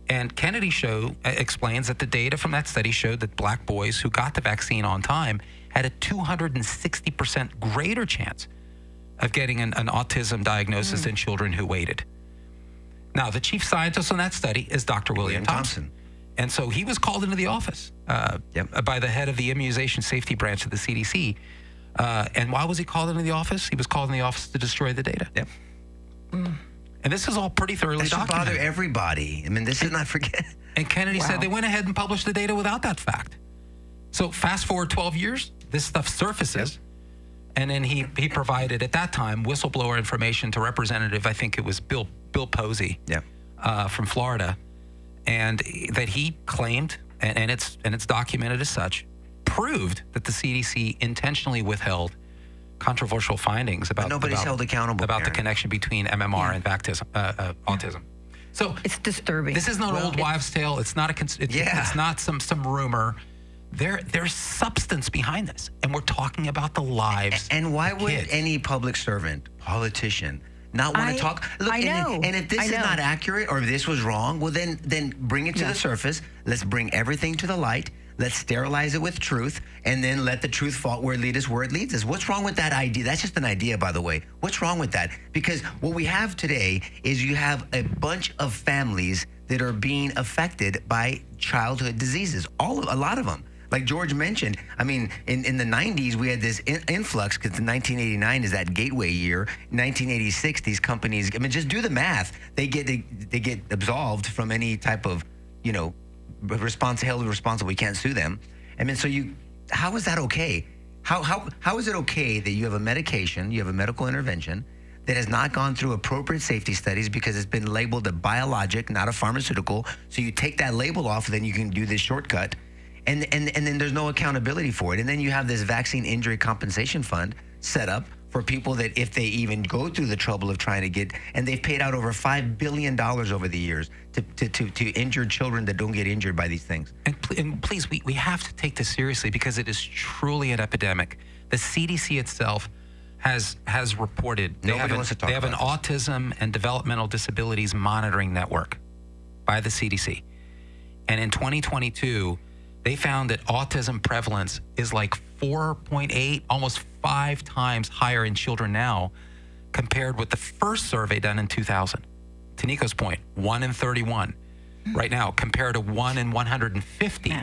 Speaker 8: And Kennedy explains that the data from that study showed that black boys who got the vaccine on time had a 260% greater chance of getting an autism diagnosis than children who waited. Now, the chief scientist on that study is Dr. William Thompson. And so he was called into the office by the head of the immunization safety branch of the CDC. And why was he called into the office? He was called in the office to destroy the data.
Speaker 7: Yep.
Speaker 8: And this is all pretty thoroughly documented.
Speaker 7: That should bother everybody. I mean, this is not forget.
Speaker 8: And Kennedy said they went ahead and published the data without that fact. So fast forward 12 years, this stuff surfaces. Yep. And then he provided, at that time, whistleblower information to Representative, I think it was Bill Posey from Florida, and that he claimed, and it's documented as such, proved that the CDC intentionally withheld controversial findings about
Speaker 7: nobody's held accountable
Speaker 8: about the connection between MMR and autism. So
Speaker 6: it's disturbing.
Speaker 8: This is not old wives' tale. It's not it's not some rumor. There's substance behind this, and we're talking about the lives.
Speaker 7: And why would any public servant, politician, not want to talk? Look,
Speaker 6: I know.
Speaker 7: And if this is not accurate or if this was wrong, well, then bring it to the surface. Let's bring everything to the light. Let's sterilize it with truth, and then let the truth fall where it leads us. What's wrong with that idea? That's just an idea, by the way. What's wrong with that? Because what we have today is you have a bunch of families that are being affected by childhood diseases. A lot of them. Like George mentioned, I mean, in the 90s, we had this influx because 1989 is that gateway year. 1986, these companies, I mean, just do the math. They get absolved from any type of, held responsible. We can't sue them. I mean, so how is that okay? How is it okay that you have a medication, you have a medical intervention that has not gone through appropriate safety studies because it's been labeled a biologic, not a pharmaceutical. So you take that label off, then you can do this shortcut. And then there's no accountability for it. And then you have this vaccine injury compensation fund set up for people that if they even go through the trouble of trying to get, and they've paid out over $5 billion over the years to injured children that don't get injured by these things.
Speaker 8: And please, we have to take this seriously because it is truly an epidemic. The CDC itself has reported they have an autism and developmental disabilities monitoring network by the CDC. And in 2022, they found that autism prevalence is like 4.8, almost 5 times higher in children now compared with the first survey done in 2000. To Nico's point, 1 in 31 right now compared to 1 in 150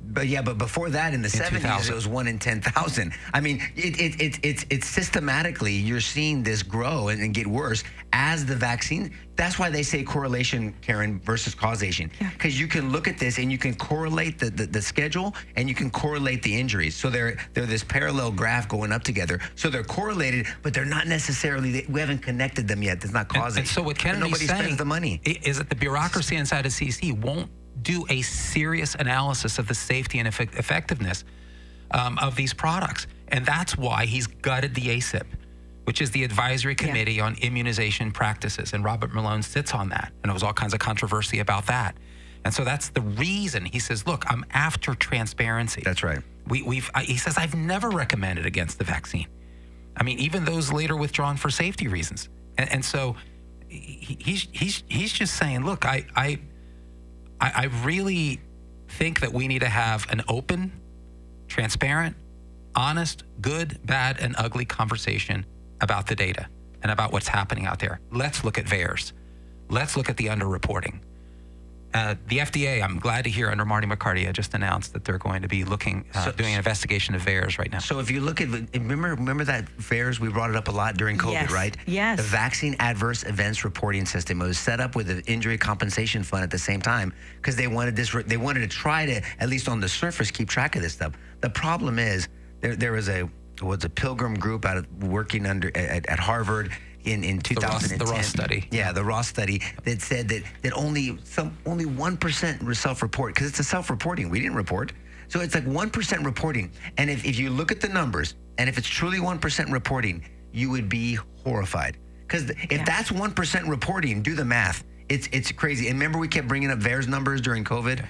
Speaker 7: But before that, in the 70s, it was 1 in 10,000. I mean, it's systematically, you're seeing this grow and get worse as the vaccine. That's why they say correlation, Karen, versus causation. Because you can look at this and you can correlate the schedule and you can correlate the injuries. So they're this parallel graph going up together. So they're correlated, but they're not necessarily, we haven't connected them yet. There's not causation.
Speaker 8: And so what Kennedy's saying
Speaker 7: spends the money.
Speaker 8: Is that the bureaucracy inside of CDC won't do a serious analysis of the safety and effectiveness of these products. And that's why he's gutted the ACIP, which is the Advisory Committee on Immunization Practices. And Robert Malone sits on that. And there was all kinds of controversy about that. And so that's the reason he says, look, I'm after transparency.
Speaker 7: That's right.
Speaker 8: He says, I've never recommended against the vaccine. I mean, even those later withdrawn for safety reasons. And so he's just saying, look, I really think that we need to have an open, transparent, honest, good, bad, and ugly conversation about the data and about what's happening out there. Let's look at VAERS. Let's look at the underreporting. The FDA, I'm glad to hear under Marty McCarty, just announced that they're going to be looking, doing an investigation of VAERS right now.
Speaker 7: So if you look at, remember that VAERS, we brought it up a lot during COVID, right?
Speaker 6: Yes.
Speaker 7: The Vaccine Adverse Events Reporting System. It was set up with the Injury Compensation Fund at the same time because they wanted to try to, at least on the surface, keep track of this stuff. The problem is there was a Pilgrim group working at Harvard in 2010.
Speaker 8: The Ross study.
Speaker 7: Yeah, the Ross study that said that only 1% self-report, because it's a self-reporting. We didn't report. So it's like 1% reporting. And if you look at the numbers, and if it's truly 1% reporting, you would be horrified. Because if that's 1% reporting, do the math. It's crazy. And remember we kept bringing up VAERS numbers during COVID?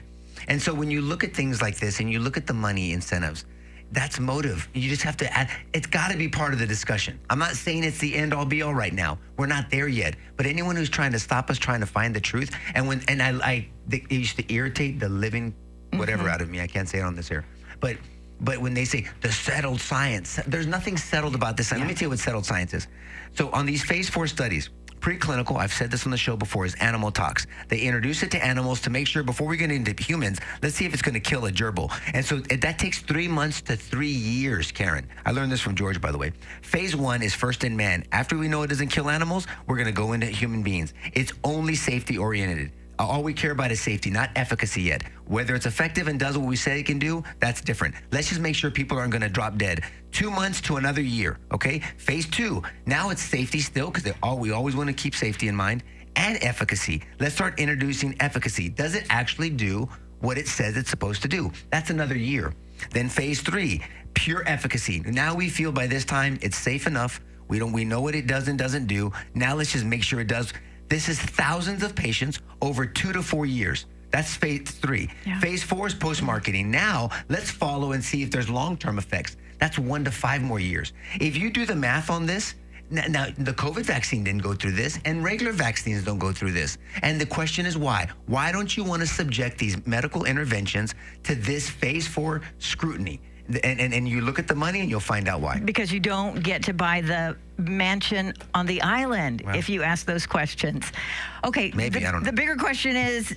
Speaker 7: And so when you look at things like this and you look at the money incentives, that's motive. You just have to add, it's got to be part of the discussion. I'm not saying it's the end all be all right now. We're not there yet. But anyone who's trying to stop us trying to find the truth, it used to irritate the living whatever out of me. I can't say it on this air. But when they say the settled science, there's nothing settled about this. Let me tell you what settled science is. So on these phase 4 studies, preclinical, I've said this on the show before, is animal tox. They introduce it to animals to make sure before we get into humans, let's see if it's going to kill a gerbil. And so that takes 3 months to 3 years, Karen. I learned this from George, by the way. Phase 1 is first in man. After we know it doesn't kill animals, we're going to go into human beings. It's only safety oriented. All we care about is safety, not efficacy yet. Whether it's effective and does what we say it can do, that's different. Let's just make sure people aren't going to drop dead. 2 months to another year, okay? Phase 2, now it's safety still, because we always want to keep safety in mind, and efficacy. Let's start introducing efficacy. Does it actually do what it says it's supposed to do? That's another year. Then phase 3, pure efficacy. Now we feel by this time it's safe enough. We know what it does and doesn't do. Now let's just make sure it does. This is thousands of patients over 2 to 4 years. That's phase 3. Yeah. Phase 4 is post-marketing. Now, let's follow and see if there's long-term effects. That's 1 to 5 more years. If you do the math on this, now the COVID vaccine didn't go through this, and regular vaccines don't go through this. And the question is why? Why don't you want to subject these medical interventions to this phase 4 scrutiny? And you look at the money and you'll find out why.
Speaker 6: Because you don't get to buy the mansion on the island if you ask those questions. Okay,
Speaker 7: maybe, I don't know.
Speaker 6: The bigger question is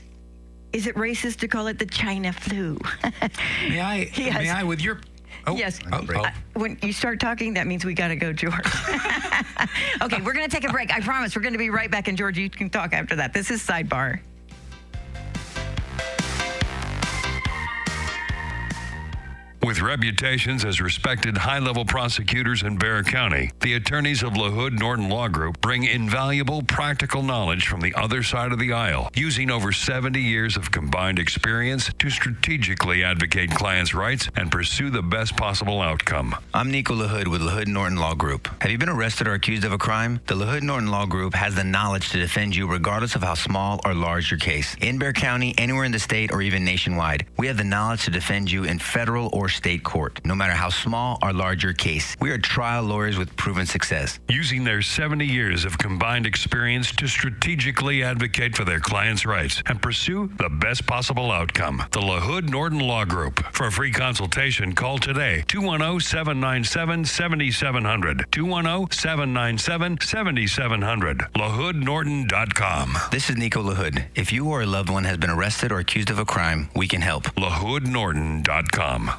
Speaker 6: it racist to call it the China flu?
Speaker 8: May I, with your... Oh,
Speaker 6: yes. When you start talking, that means we got to go, George. Okay, we're going to take a break. I promise. We're going to be right back. And, George, you can talk after that. This is Sidebar.
Speaker 5: With reputations as respected high-level prosecutors in Bexar County, the attorneys of LaHood Norton Law Group bring invaluable practical knowledge from the other side of the aisle, using over 70 years of combined experience to strategically advocate clients' rights and pursue the best possible outcome.
Speaker 7: I'm Nico LaHood with LaHood Norton Law Group. Have you been arrested or accused of a crime? The LaHood Norton Law Group has the knowledge to defend you regardless of how small or large your case. In Bexar County, anywhere in the state, or even nationwide, we have the knowledge to defend you in federal or state court, no matter how small or large your case. We are trial lawyers with proven success.
Speaker 5: Using their 70 years of combined experience to strategically advocate for their clients' rights and pursue the best possible outcome. The LaHood Norton Law Group. For a free consultation, call today, 210-797-7700. 210-797-7700. LaHoodNorton.com.
Speaker 7: This is Nico LaHood. If you or a loved one has been arrested or accused of a crime, we can help.
Speaker 5: LaHoodNorton.com.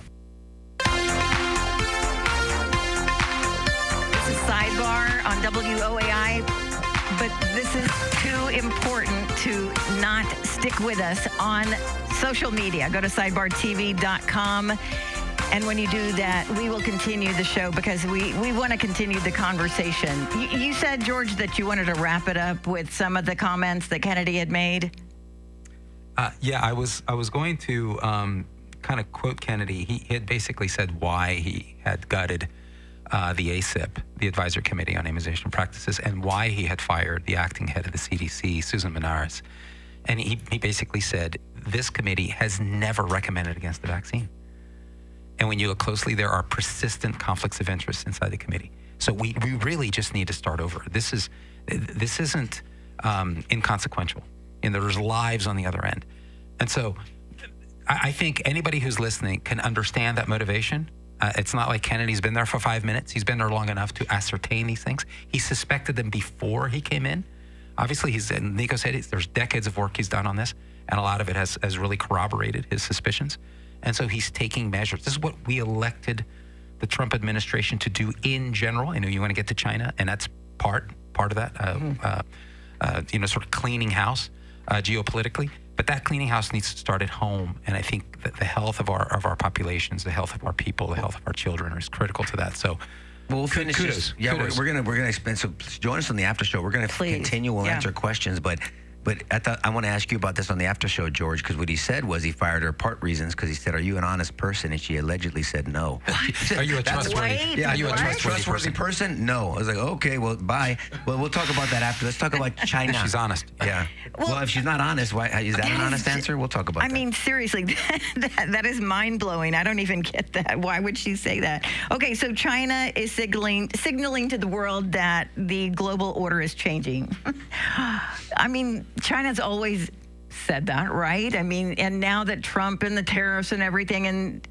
Speaker 6: This is Sidebar on WOAI, but this is too important to not stick with us on social media. Go to sidebartv.com. And when you do that, we will continue the show because we want to continue the conversation. You said, George, that you wanted to wrap it up with some of the comments that Kennedy had made.
Speaker 8: Yeah, I was going to kind of quote Kennedy. He had basically said why he had gutted the ACIP, the Advisory Committee on Immunization Practices, and why he had fired the acting head of the CDC, Susan Menares. And he basically said, this committee has never recommended against the vaccine. And when you look closely, there are persistent conflicts of interest inside the committee. So we really just need to start over. This isn't inconsequential. And there's lives on the other end. And so I think anybody who's listening can understand that motivation. It's not like Kennedy's been there for 5 minutes. He's been there long enough to ascertain these things. He suspected them before he came in. Obviously, Nico said there's decades of work he's done on this, and a lot of it has really corroborated his suspicions. And so he's taking measures. This is what we elected the Trump administration to do in general. I know you want to get to China, and that's part of that, sort of cleaning house geopolitically. But that cleaning house needs to start at home. And I think that the health of our populations, the health of our people, the health of our children is critical to that. So
Speaker 7: we'll finish this. Yeah,
Speaker 8: kudos.
Speaker 7: we're gonna spend. So join us on the after show. We're gonna continue. We'll answer questions, but I want to ask you about this on the after show, George, because what he said was he fired her part reasons because he said, "Are you an honest person?" And she allegedly said no.
Speaker 8: Are you a trustworthy?
Speaker 7: Are you a
Speaker 8: trustworthy
Speaker 7: person? No. I was like, okay, well, bye. Well, we'll talk about that after. Let's talk about China.
Speaker 8: She's honest.
Speaker 7: Yeah. Well, if she's not honest, why is that an honest answer? We'll talk about that.
Speaker 6: I mean, seriously, that is mind-blowing. I don't even get that. Why would she say that? Okay, so China is signaling to the world that the global order is changing. I mean, China's always said that, right? I mean, and now that Trump and the tariffs and everything, and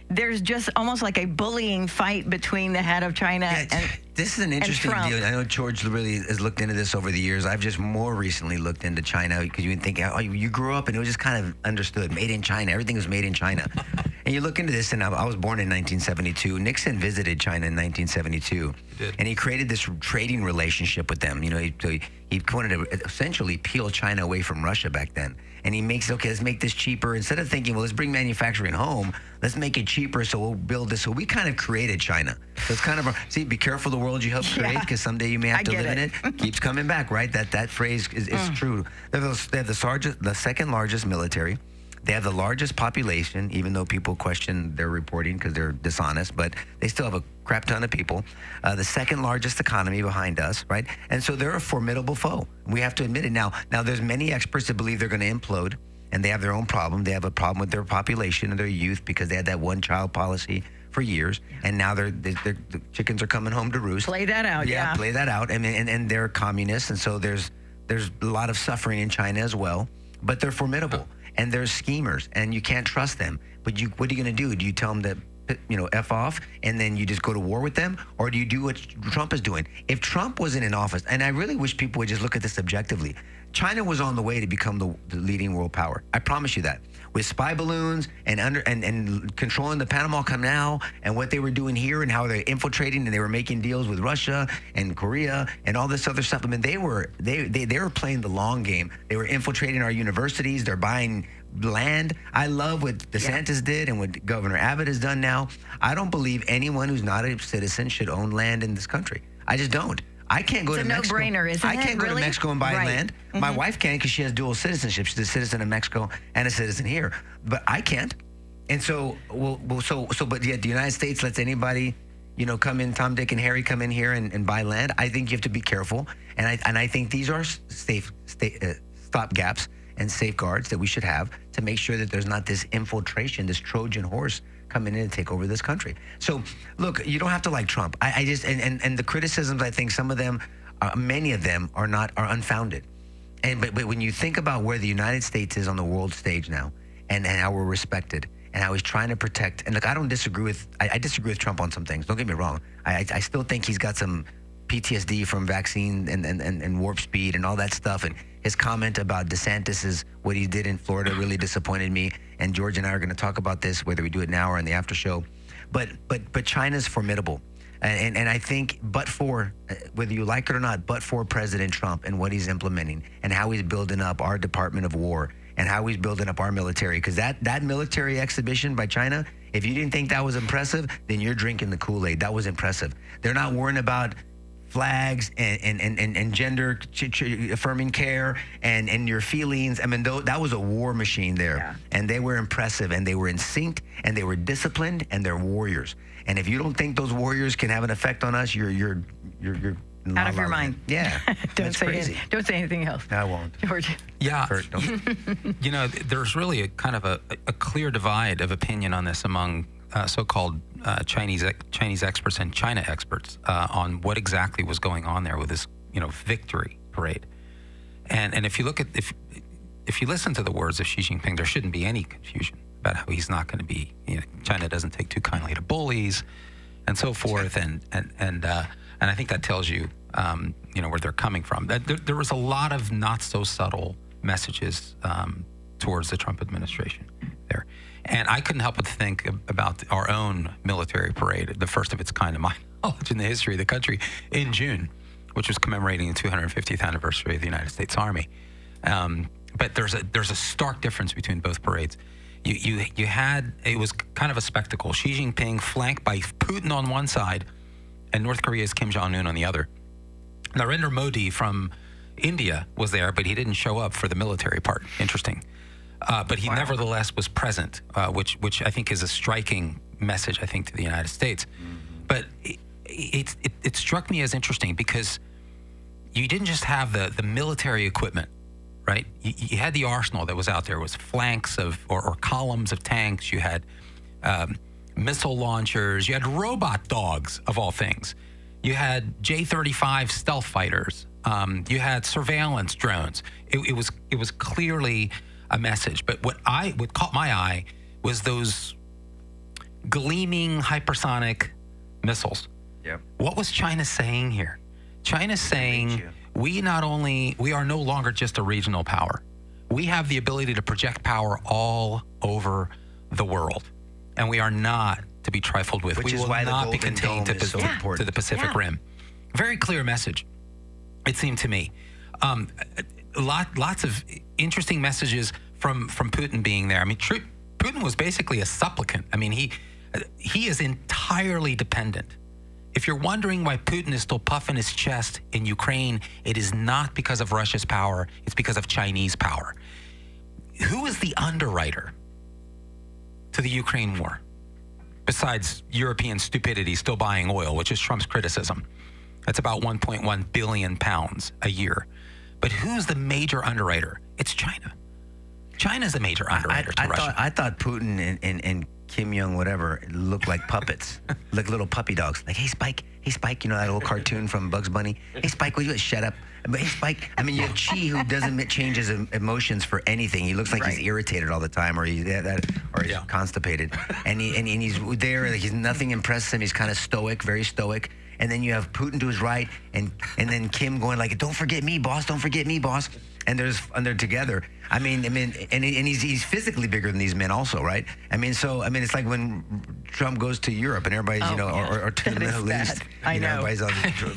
Speaker 6: there's just almost like a bullying fight between the head of China and
Speaker 7: this is an interesting deal. I know George really has looked into this over the years. I've just more recently looked into China because you would think, oh, you grew up and it was just kind of understood, made in China. Everything was made in China. And you look into this, and I was born in 1972. Nixon visited China in 1972. He did. And he created this trading relationship with them. You know, he wanted to essentially peel China away from Russia back then. And he makes, okay, let's make this cheaper. Instead of thinking, well, let's bring manufacturing home, let's make it cheaper, so we'll build this. So we kind of created China. So it's kind of, see, be careful the world you help create, because someday you may have to live in it. Keeps coming back, right? That phrase is true. They have the second largest military. They have the largest population, even though people question their reporting because they're dishonest, but they still have a crap ton of people. The second largest economy behind us, right? And so they're a formidable foe. We have to admit it. Now there's many experts that believe they're going to implode, and they have their own problem. They have a problem with their population and their youth because they had that one-child policy for years, and now the chickens are coming home to roost.
Speaker 6: Play that out, yeah.
Speaker 7: Play that out. And they're communists, and so there's a lot of suffering in China as well, but they're formidable. And they're schemers, and you can't trust them. But what are you going to do? Do you tell them to, F off, and then you just go to war with them? Or do you do what Trump is doing? If Trump wasn't in office, and I really wish people would just look at this objectively, China was on the way to become the leading world power. I promise you that. With spy balloons and controlling the Panama Canal and what they were doing here and how they're infiltrating, and they were making deals with Russia and Korea and all this other stuff. I mean, they were playing the long game. They were infiltrating our universities. They're buying land. I love what DeSantis did and what Governor Abbott has done now. I don't believe anyone who's not a citizen should own land in this country. I just don't. I can't go to Mexico.
Speaker 6: It's a no-brainer, isn't it?
Speaker 7: I can't go to Mexico and buy land.
Speaker 6: Mm-hmm.
Speaker 7: My wife can because she has dual citizenship. She's a citizen of Mexico and a citizen here. But I can't. And so, but yet the United States lets anybody, come in, Tom, Dick, and Harry come in here and buy land. I think you have to be careful. And I think these are stop gaps and safeguards that we should have to make sure that there's not this infiltration, this Trojan horse coming in and take over this country. So, look, you don't have to like Trump. I just and the criticisms, I think some of them, many of them are unfounded. But when you think about where the United States is on the world stage now, and how we're respected, and how he's trying to protect, and look, I disagree with Trump on some things. Don't get me wrong. I still think he's got some PTSD from vaccine and warp speed and all that stuff. And his comment about DeSantis, what he did in Florida, really disappointed me. And George and I are going to talk about this, whether we do it now or in the after show. But China's formidable. And I think, but for, whether you like it or not, but for President Trump and what he's implementing and how he's building up our Department of War and how he's building up our military, because that military exhibition by China, if you didn't think that was impressive, then you're drinking the Kool-Aid. That was impressive. They're not worrying about flags and gender affirming care and your feelings. I mean, that was a war machine there. Yeah. And they were impressive, and they were in sync, and they were disciplined, and they're warriors. And if you don't think those warriors can have an effect on us, you're
Speaker 6: out of your mind.
Speaker 7: Yeah.
Speaker 6: Don't say anything else.
Speaker 7: I won't.
Speaker 6: George.
Speaker 8: Yeah.
Speaker 7: Kurt,
Speaker 8: you know, there's really a kind of a clear divide of opinion on this among so-called Chinese experts and China experts on what exactly was going on there with this, victory parade. And if you look at if you listen to the words of Xi Jinping, there shouldn't be any confusion about how he's not going to be. China doesn't take too kindly to bullies, and so forth. And I think that tells you, where they're coming from. There was a lot of not so subtle messages towards the Trump administration there. And I couldn't help but think about our own military parade, the first of its kind, to my knowledge, in the history of the country, in June, which was commemorating the 250th anniversary of the United States Army. But there's a stark difference between both parades. You had, it was kind of a spectacle. Xi Jinping flanked by Putin on one side and North Korea's Kim Jong-un on the other. Narendra Modi from India was there, but he didn't show up for the military part. Interesting. But he nevertheless was present, which I think is a striking message, I think, to the United States. Mm-hmm. But it struck me as interesting because you didn't just have the military equipment, right? You had the arsenal that was out there. It was flanks of or columns of tanks. You had missile launchers. You had robot dogs, of all things. You had J-35 stealth fighters. You had surveillance drones. It was clearly a message. But what caught my eye was those gleaming hypersonic missiles.
Speaker 7: Yep.
Speaker 8: What was China saying here? China's saying we are no longer just a regional power. We have the ability to project power all over the world, and we are not to be trifled with.
Speaker 7: Which
Speaker 8: we
Speaker 7: is
Speaker 8: will
Speaker 7: why
Speaker 8: not
Speaker 7: the
Speaker 8: be
Speaker 7: Golden
Speaker 8: contained
Speaker 7: Dome is so important.
Speaker 8: to the Pacific Rim. Very clear message, it seemed to me. Lots of interesting messages from Putin being there. I mean, Putin was basically a supplicant. I mean, he is entirely dependent. If you're wondering why Putin is still puffing his chest in Ukraine, it is not because of Russia's power. It's because of Chinese power. Who is the underwriter to the Ukraine war? Besides European stupidity still buying oil, which is Trump's criticism. That's about 1.1 billion pounds a year. But who's the major underwriter? It's China. China's the major underwriter to Russia.
Speaker 7: I thought Putin and Kim Jong whatever looked like puppets, like little puppy dogs. Like, hey Spike, that old cartoon from Bugs Bunny. Hey Spike, will you shut up? But hey Spike, I mean, you have Chi who doesn't change his emotions for anything. He looks like he's irritated all the time, or he's constipated, and he's there. Like nothing impresses him. He's kind of stoic, very stoic. And then you have Putin to his right, and then Kim going like, "Don't forget me, boss. Don't forget me, boss." And they're together. I mean, and he's physically bigger than these men, also, right? It's like when Trump goes to Europe and everybody's, or to the Middle East, everybody's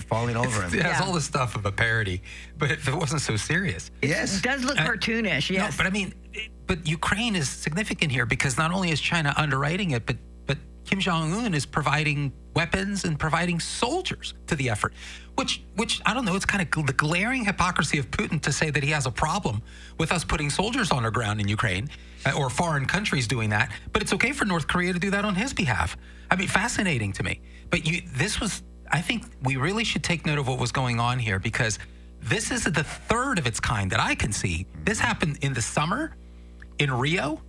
Speaker 7: falling over him.
Speaker 8: It has all the stuff of a parody, but if it wasn't so serious,
Speaker 6: it does look cartoonish. Yes,
Speaker 8: no, but Ukraine is significant here because not only is China underwriting it, but Kim Jong-un is providing weapons and providing soldiers to the effort, which I don't know, it's kind of the glaring hypocrisy of Putin to say that he has a problem with us putting soldiers on our ground in Ukraine or foreign countries doing that, but it's okay for North Korea to do that on his behalf. I mean, fascinating to me. But I think we really should take note of what was going on here because this is the third of its kind that I can see. This happened in the summer in Rio,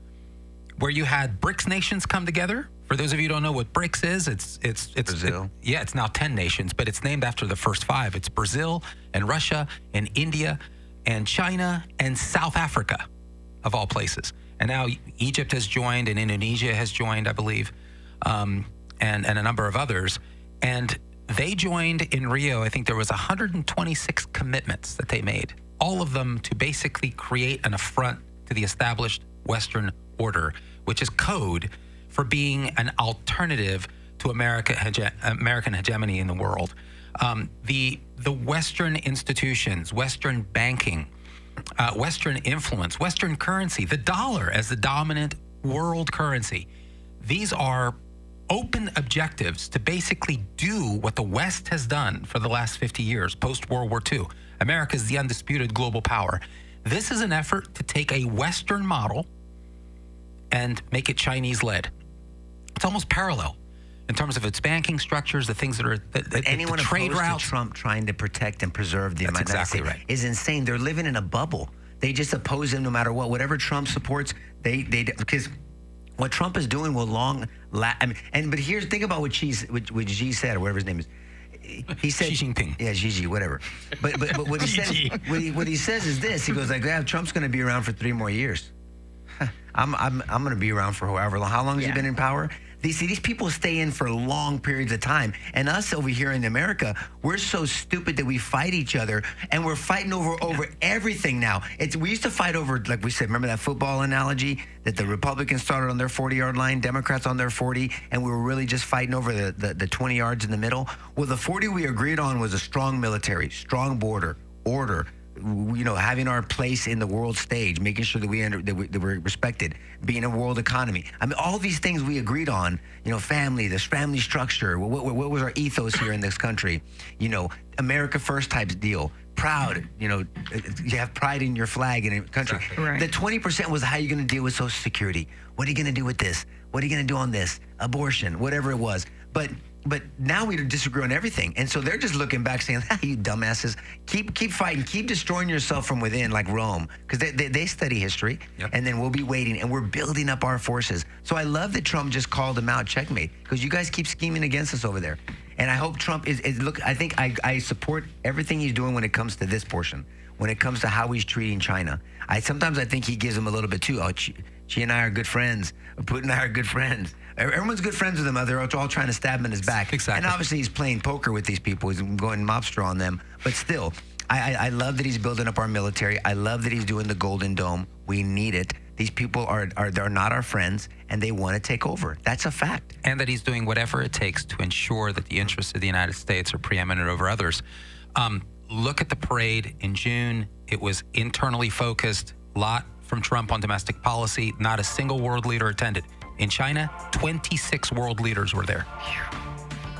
Speaker 8: where you had BRICS nations come together For those of you who don't know what BRICS is, it's
Speaker 7: Brazil.
Speaker 8: It's now 10 nations, but it's named after the first 5. It's Brazil and Russia and India and China and South Africa, of all places. And now Egypt has joined and Indonesia has joined, I believe, and a number of others. And they joined in Rio. I think there was 126 commitments that they made, all of them to basically create an affront to the established Western order, which is code for being an alternative to American hegemony in the world. The Western institutions, Western banking, Western influence, Western currency, the dollar as the dominant world currency. These are open objectives to basically do what the West has done for the last 50 years, post-World War II. America is the undisputed global power. This is an effort to take a Western model and make it Chinese-led. It's almost parallel in terms of its banking structures, the things that are
Speaker 7: Anyone
Speaker 8: the trade
Speaker 7: opposed
Speaker 8: routes.
Speaker 7: to Trump trying to protect and preserve the
Speaker 8: That's
Speaker 7: United
Speaker 8: exactly
Speaker 7: States
Speaker 8: right.
Speaker 7: is insane. They're living in a bubble. They just oppose him no matter what. Whatever Trump supports, they because what Trump is doing will but here's think about what Xi said or whatever his name is. He said
Speaker 8: Xi Jinping.
Speaker 7: Yeah, Gigi, whatever. But what he says what he says is this. He goes like, "Yeah, Trump's going to be around for 3 more years. I'm going to be around for however long. How long has he been in power? These people stay in for long periods of time. And us over here in America, we're so stupid that we fight each other, and we're fighting over everything now. We used to fight over, like we said, remember that football analogy that the Republicans started on their 40-yard line, Democrats on their 40, and we were really just fighting over the 20 yards in the middle? Well, the 40 we agreed on was a strong military, strong border, order, having our place in the world stage, making sure that we're respected, being a world economy. I mean, all these things we agreed on, family, this family structure, what was our ethos here in this country? America first type deal. Proud, you have pride in your flag and your country.
Speaker 6: Exactly. Right.
Speaker 7: The 20% was how you're going to deal with Social Security. What are you going to do with this? What are you going to do on this? Abortion, whatever it was. But now we disagree on everything. And so they're just looking back saying, you dumbasses, keep fighting, keep destroying yourself from within like Rome. Because they study history. Yep. And then we'll be waiting, and we're building up our forces. So I love that Trump just called them out, checkmate, because you guys keep scheming against us over there. And I hope Trump look, I think I support everything he's doing when it comes to this portion, when it comes to how he's treating China. Sometimes I think he gives them a little bit too. Xi and I are good friends. Putin and I are good friends. Everyone's good friends with him. They're all trying to stab him in his back.
Speaker 8: Exactly.
Speaker 7: And obviously he's playing poker with these people. He's going mobster on them. But still, I love that he's building up our military. I love that he's doing the Golden Dome. We need it. These people they're not our friends, and they want to take over. That's a fact.
Speaker 8: And that he's doing whatever it takes to ensure that the interests of the United States are preeminent over others. Look at the parade in June. It was internally focused. Lot from Trump on domestic policy. Not a single world leader attended. In China, 26 world leaders were there.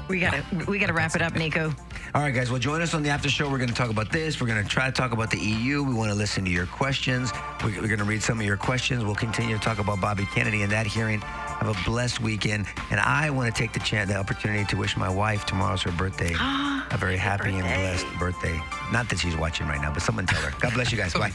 Speaker 6: We gotta wrap it up, Nico.
Speaker 7: All right, guys. Well, join us on the after show. We're going to talk about this. We're going to try to talk about the EU. We want to listen to your questions. We're going to read some of your questions. We'll continue to talk about Bobby Kennedy and that hearing. Have a blessed weekend. And I want to take the opportunity to wish my wife, tomorrow's her birthday, a very happy and blessed birthday. Not that she's watching right now, but someone tell her. God bless you guys. Bye.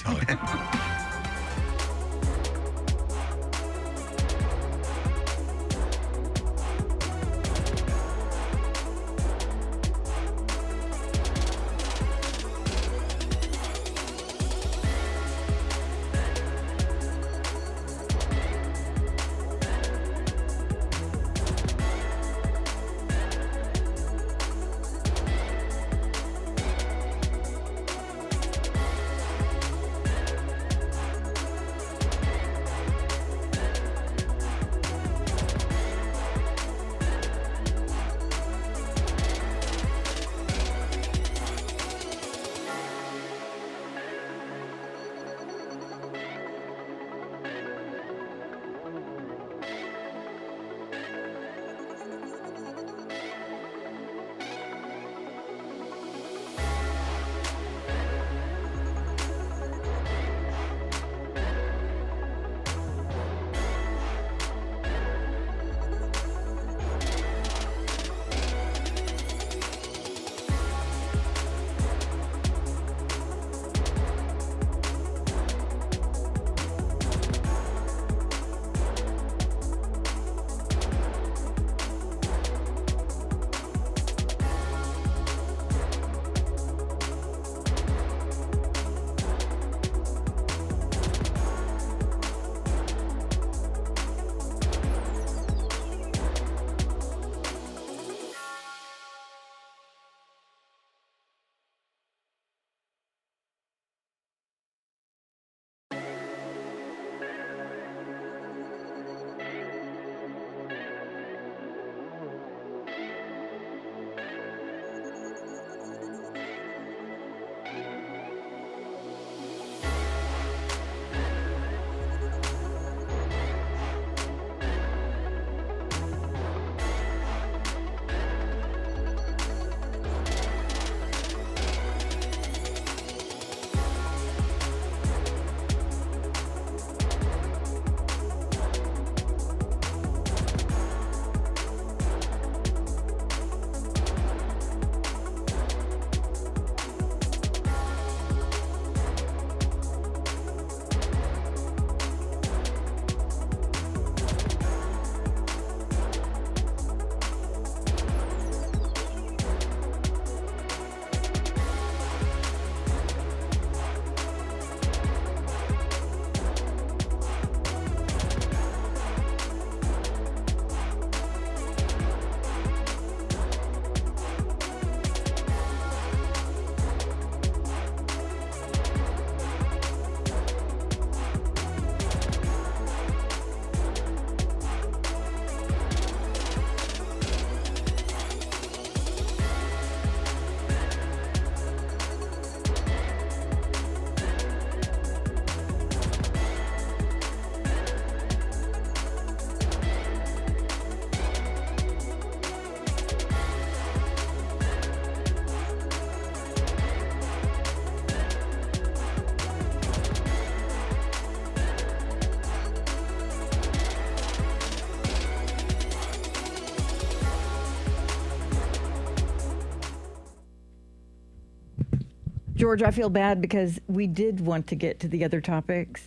Speaker 6: George, I feel bad because we did want to get to the other topics,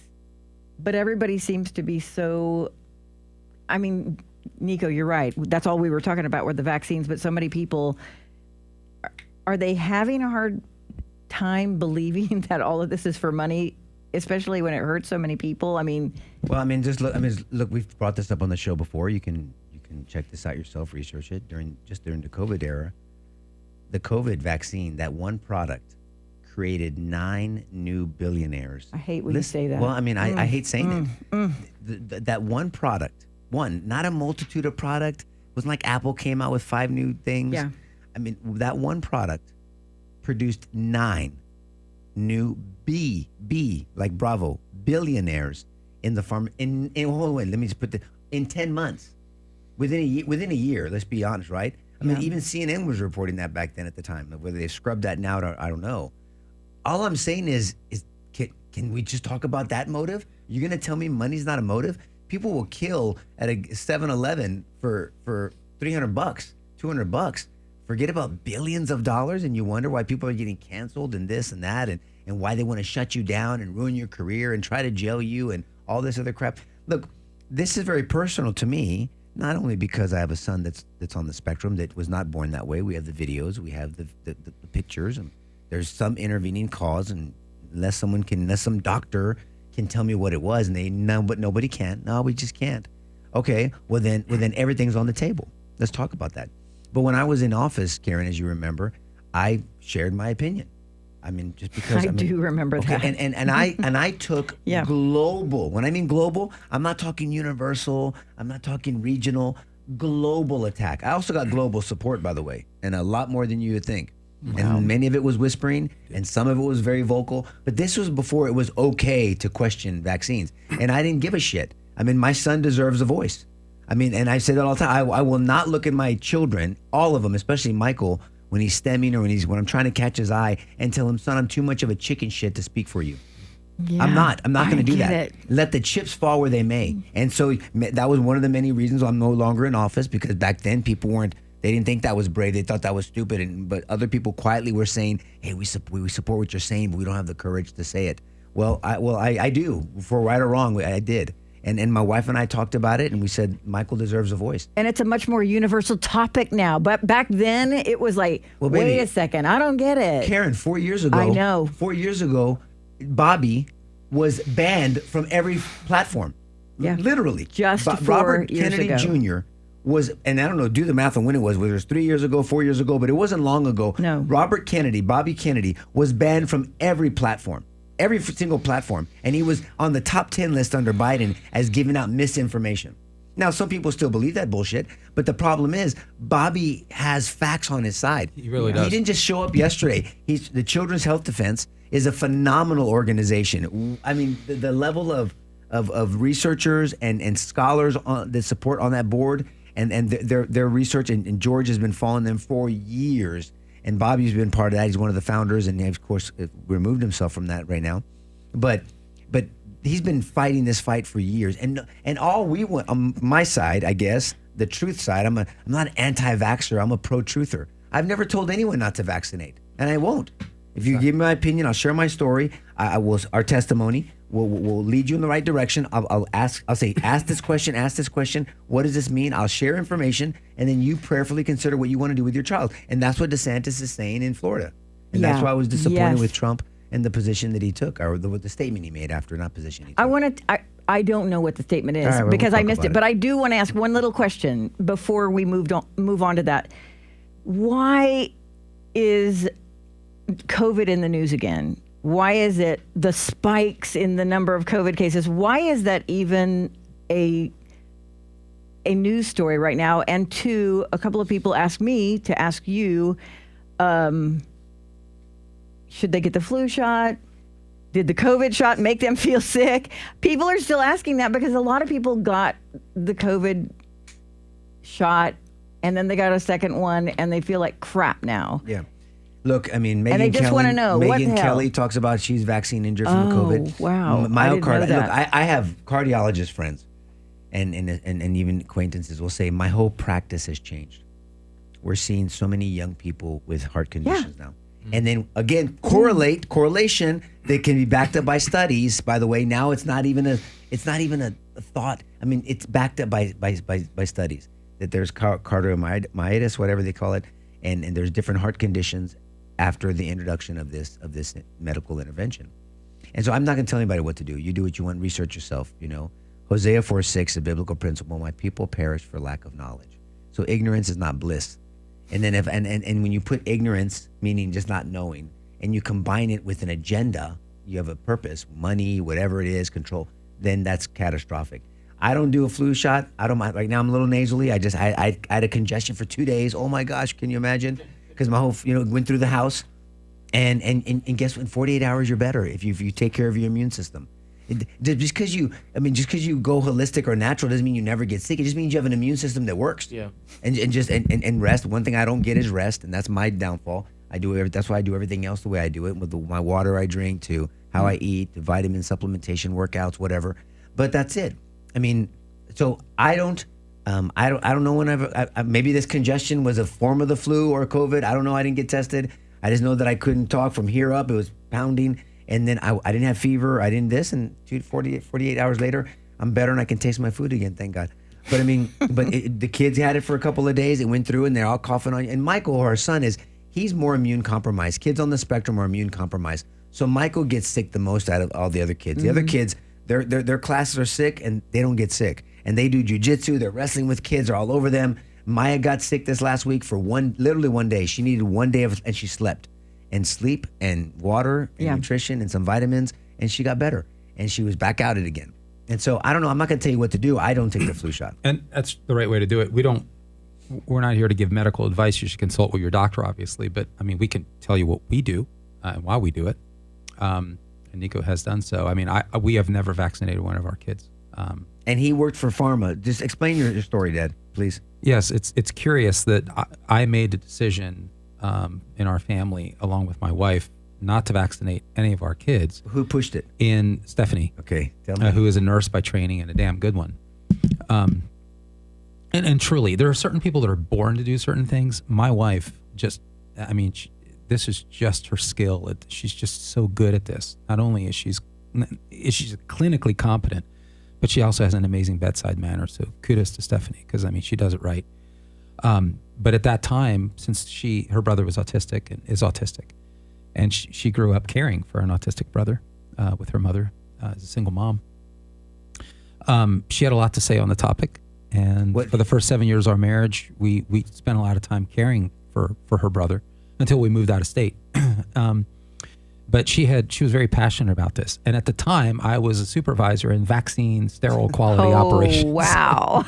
Speaker 6: but everybody seems to be so. I mean, Nico, you're right. That's all we were talking about were the vaccines, but so many people. Are they having a hard time believing that all of this is for money, especially when it hurts so many people? I mean,
Speaker 7: just look. Look, we've brought this up on the show before. You can check this out yourself, research it during the COVID era. The COVID vaccine, that one product, created 9 new billionaires.
Speaker 6: I hate when you say that.
Speaker 7: Well, I hate saying it. That one product, not a multitude of product. It wasn't like Apple came out with 5 new things.
Speaker 6: Yeah.
Speaker 7: That one product produced 9 new like Bravo, billionaires in the farm. Hold on, let me just put in 10 months. Within a year, let's be honest, right? Even CNN was reporting that back then at the time. Whether they scrubbed that now, I don't know. All I'm saying is can we just talk about that motive? You're going to tell me money's not a motive? People will kill at a 7-Eleven for $300, $200. Forget about billions of dollars, and you wonder why people are getting canceled and this and that, and why they want to shut you down and ruin your career and try to jail you and all this other crap. Look, this is very personal to me. Not only because I have a son that's on the spectrum that was not born that way. We have the videos, we have the pictures, and there's some intervening cause, and unless some doctor can tell me what it was, and but nobody can. No, we just can't. Okay, well then everything's on the table. Let's talk about that. But when I was in office, Karen, as you remember, I shared my opinion. Just because
Speaker 6: I do remember that.
Speaker 7: And I took global. When I mean global, I'm not talking universal. I'm not talking regional. Global attack. I also got global support, by the way, and a lot more than you would think. Wow. And many of it was whispering, and some of it was very vocal. But this was before it was okay to question vaccines, and I didn't give a shit. My son deserves a voice. And I say that all the time. I will not look at my children, all of them, especially Michael, when he's stemming or when I'm trying to catch his eye and tell him, son, I'm too much of a chicken shit to speak for you. Yeah, I'm not going to do that. Let the chips fall where they may. And so that was one of the many reasons I'm no longer in office, because back then people they didn't think that was brave. They thought that was stupid. But other people quietly were saying, hey, we support what you're saying, but we don't have the courage to say it. Well, I do. For right or wrong, I did. And my wife and I talked about it, and we said, Michael deserves a voice.
Speaker 6: And it's a much more universal topic now. But back then, it was like, wait a second, I don't get it.
Speaker 7: Karen, 4 years ago.
Speaker 6: I know.
Speaker 7: 4 years ago, Bobby was banned from every platform.
Speaker 6: Yeah.
Speaker 7: Literally.
Speaker 6: Just 4
Speaker 7: Robert
Speaker 6: years
Speaker 7: Kennedy
Speaker 6: ago.
Speaker 7: Jr. was, and I don't know, do the math on when it was, whether it was 3 years ago, 4 years ago, but it wasn't long ago.
Speaker 6: No.
Speaker 7: Robert Kennedy, Bobby Kennedy, was banned from every platform. Every single platform. And he was on the top 10 list under Biden as giving out misinformation. Now, some people still believe that bullshit, but the problem is Bobby has facts on his side.
Speaker 8: He really does.
Speaker 7: He didn't just show up yesterday. The Children's Health Defense is a phenomenal organization. The level of researchers and scholars that support on that board and their research, and George has been following them for years. And Bobby's been part of that. He's one of the founders, and he, of course, removed himself from that right now. But he's been fighting this fight for years. And all we want, on my side, I guess, the truth side, I'm not an anti-vaxxer. I'm a pro-truther. I've never told anyone not to vaccinate, and I won't. If you give me my opinion, I'll share my story. Our testimony will lead you in the right direction. I'll say, ask this question. What does this mean? I'll share information, and then you prayerfully consider what you want to do with your child. And that's what DeSantis is saying in Florida. And that's why I was disappointed with Trump and the position that he took, or the statement he made after, not position he took.
Speaker 6: I don't know what the statement is,
Speaker 7: right,
Speaker 6: because
Speaker 7: we'll
Speaker 6: I missed it. But I do want to ask one little question before we move on to that. Why is COVID in the news again? Why is it the spikes in the number of COVID cases? Why is that even a news story right now? And two, a couple of people asked me to ask you, should they get the flu shot? Did the COVID shot make them feel sick? People are still asking that because a lot of people got the COVID shot and then they got a second one and they feel like crap now.
Speaker 7: Yeah. Look, Megan
Speaker 6: and they just want to know,
Speaker 7: Megan Kelly talks about she's vaccine injured from COVID.
Speaker 6: Wow.
Speaker 7: Myocarditis. Look, I have cardiologist friends and even acquaintances will say my whole practice has changed. We're seeing so many young people with heart conditions now. And then again, correlation that can be backed up by studies. By the way, now it's not even a thought. I mean, it's backed up by studies that there's cardiomyopathy, whatever they call it, and there's different heart conditions after the introduction of this medical intervention. And so I'm not going to tell anybody what to do. You do what you want. Research yourself. Hosea 4:6, a biblical principle: my people perish for lack of knowledge. So ignorance is not bliss. And then and when you put ignorance, meaning just not knowing, and you combine it with an agenda, you have a purpose, money, whatever it is, control, then that's catastrophic. I don't do a flu shot. I don't mind. Right now I'm a little nasally. I had a congestion for 2 days. Oh my gosh, can you imagine? Because my whole went through the house. And guess what? In 48 hours, you're better if you take care of your immune system. Just because you go holistic or natural doesn't mean you never get sick. It just means you have an immune system that works.
Speaker 13: Yeah.
Speaker 7: And rest. One thing I don't get is rest, and that's my downfall. That's why I do everything else the way I do it, with my water I drink, to how I eat, to vitamin supplementation, workouts, whatever. But that's it. I mean, so I don't know whenever. Maybe this congestion was a form of the flu or COVID. I don't know. I didn't get tested. I just know that I couldn't talk from here up. It was pounding. And then I didn't have fever. I didn't this. And 48 hours later, I'm better and I can taste my food again. Thank God. But I mean, the kids had it for a couple of days. It went through and they're all coughing on you. And Michael, our son, he's more immune compromised. Kids on the spectrum are immune compromised. So Michael gets sick the most out of all the other kids. The other kids, their classes are sick and they don't get sick. And they do jujitsu. They're wrestling with kids. They're all over them. Maya got sick this last week for literally 1 day. She needed 1 day and she slept. And sleep and water and nutrition and some vitamins, and she got better. And she was back at it again. And so I don't know. I'm not going to tell you what to do. I don't take the flu shot.
Speaker 8: And that's the right way to do it. We're not here to give medical advice. You should consult with your doctor, obviously. But I mean, we can tell you what we do and why we do it. And Nico has done so. I mean, we have never vaccinated one of our kids.
Speaker 7: And he worked for pharma. Just explain your story, Dad, please.
Speaker 8: Yes, it's curious that I made a decision in our family, along with my wife, not to vaccinate any of our kids.
Speaker 7: Who pushed it?
Speaker 8: In Stephanie.
Speaker 7: Okay, tell me.
Speaker 8: Who is a nurse by training and a damn good one. And truly, there are certain people that are born to do certain things. My wife this is just her skill. She's just so good at this. Not only is she's clinically competent, but she also has an amazing bedside manner. So kudos to Stephanie, because she does it right. But at that time, since her brother was autistic and is autistic, and she grew up caring for an autistic brother with her mother as a single mom, she had a lot to say on the topic. And for the first 7 years of our marriage, we spent a lot of time caring for her brother until we moved out of state. But she was very passionate about this. And at the time, I was a supervisor in vaccine sterile quality operations.
Speaker 6: Wow.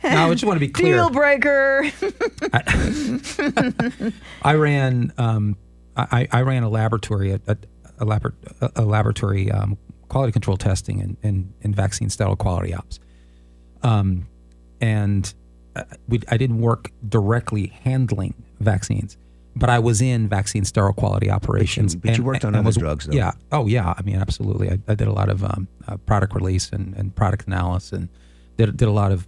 Speaker 8: Now, I just want to be clear.
Speaker 6: Deal breaker.
Speaker 8: I ran a laboratory, a laboratory quality control testing and vaccine sterile quality ops. And I didn't work directly handling vaccines. But I was in vaccine sterile quality operations.
Speaker 7: But you worked on other drugs, though.
Speaker 8: Yeah. Oh, yeah. Absolutely. I did a lot of product release and product analysis, and did a lot of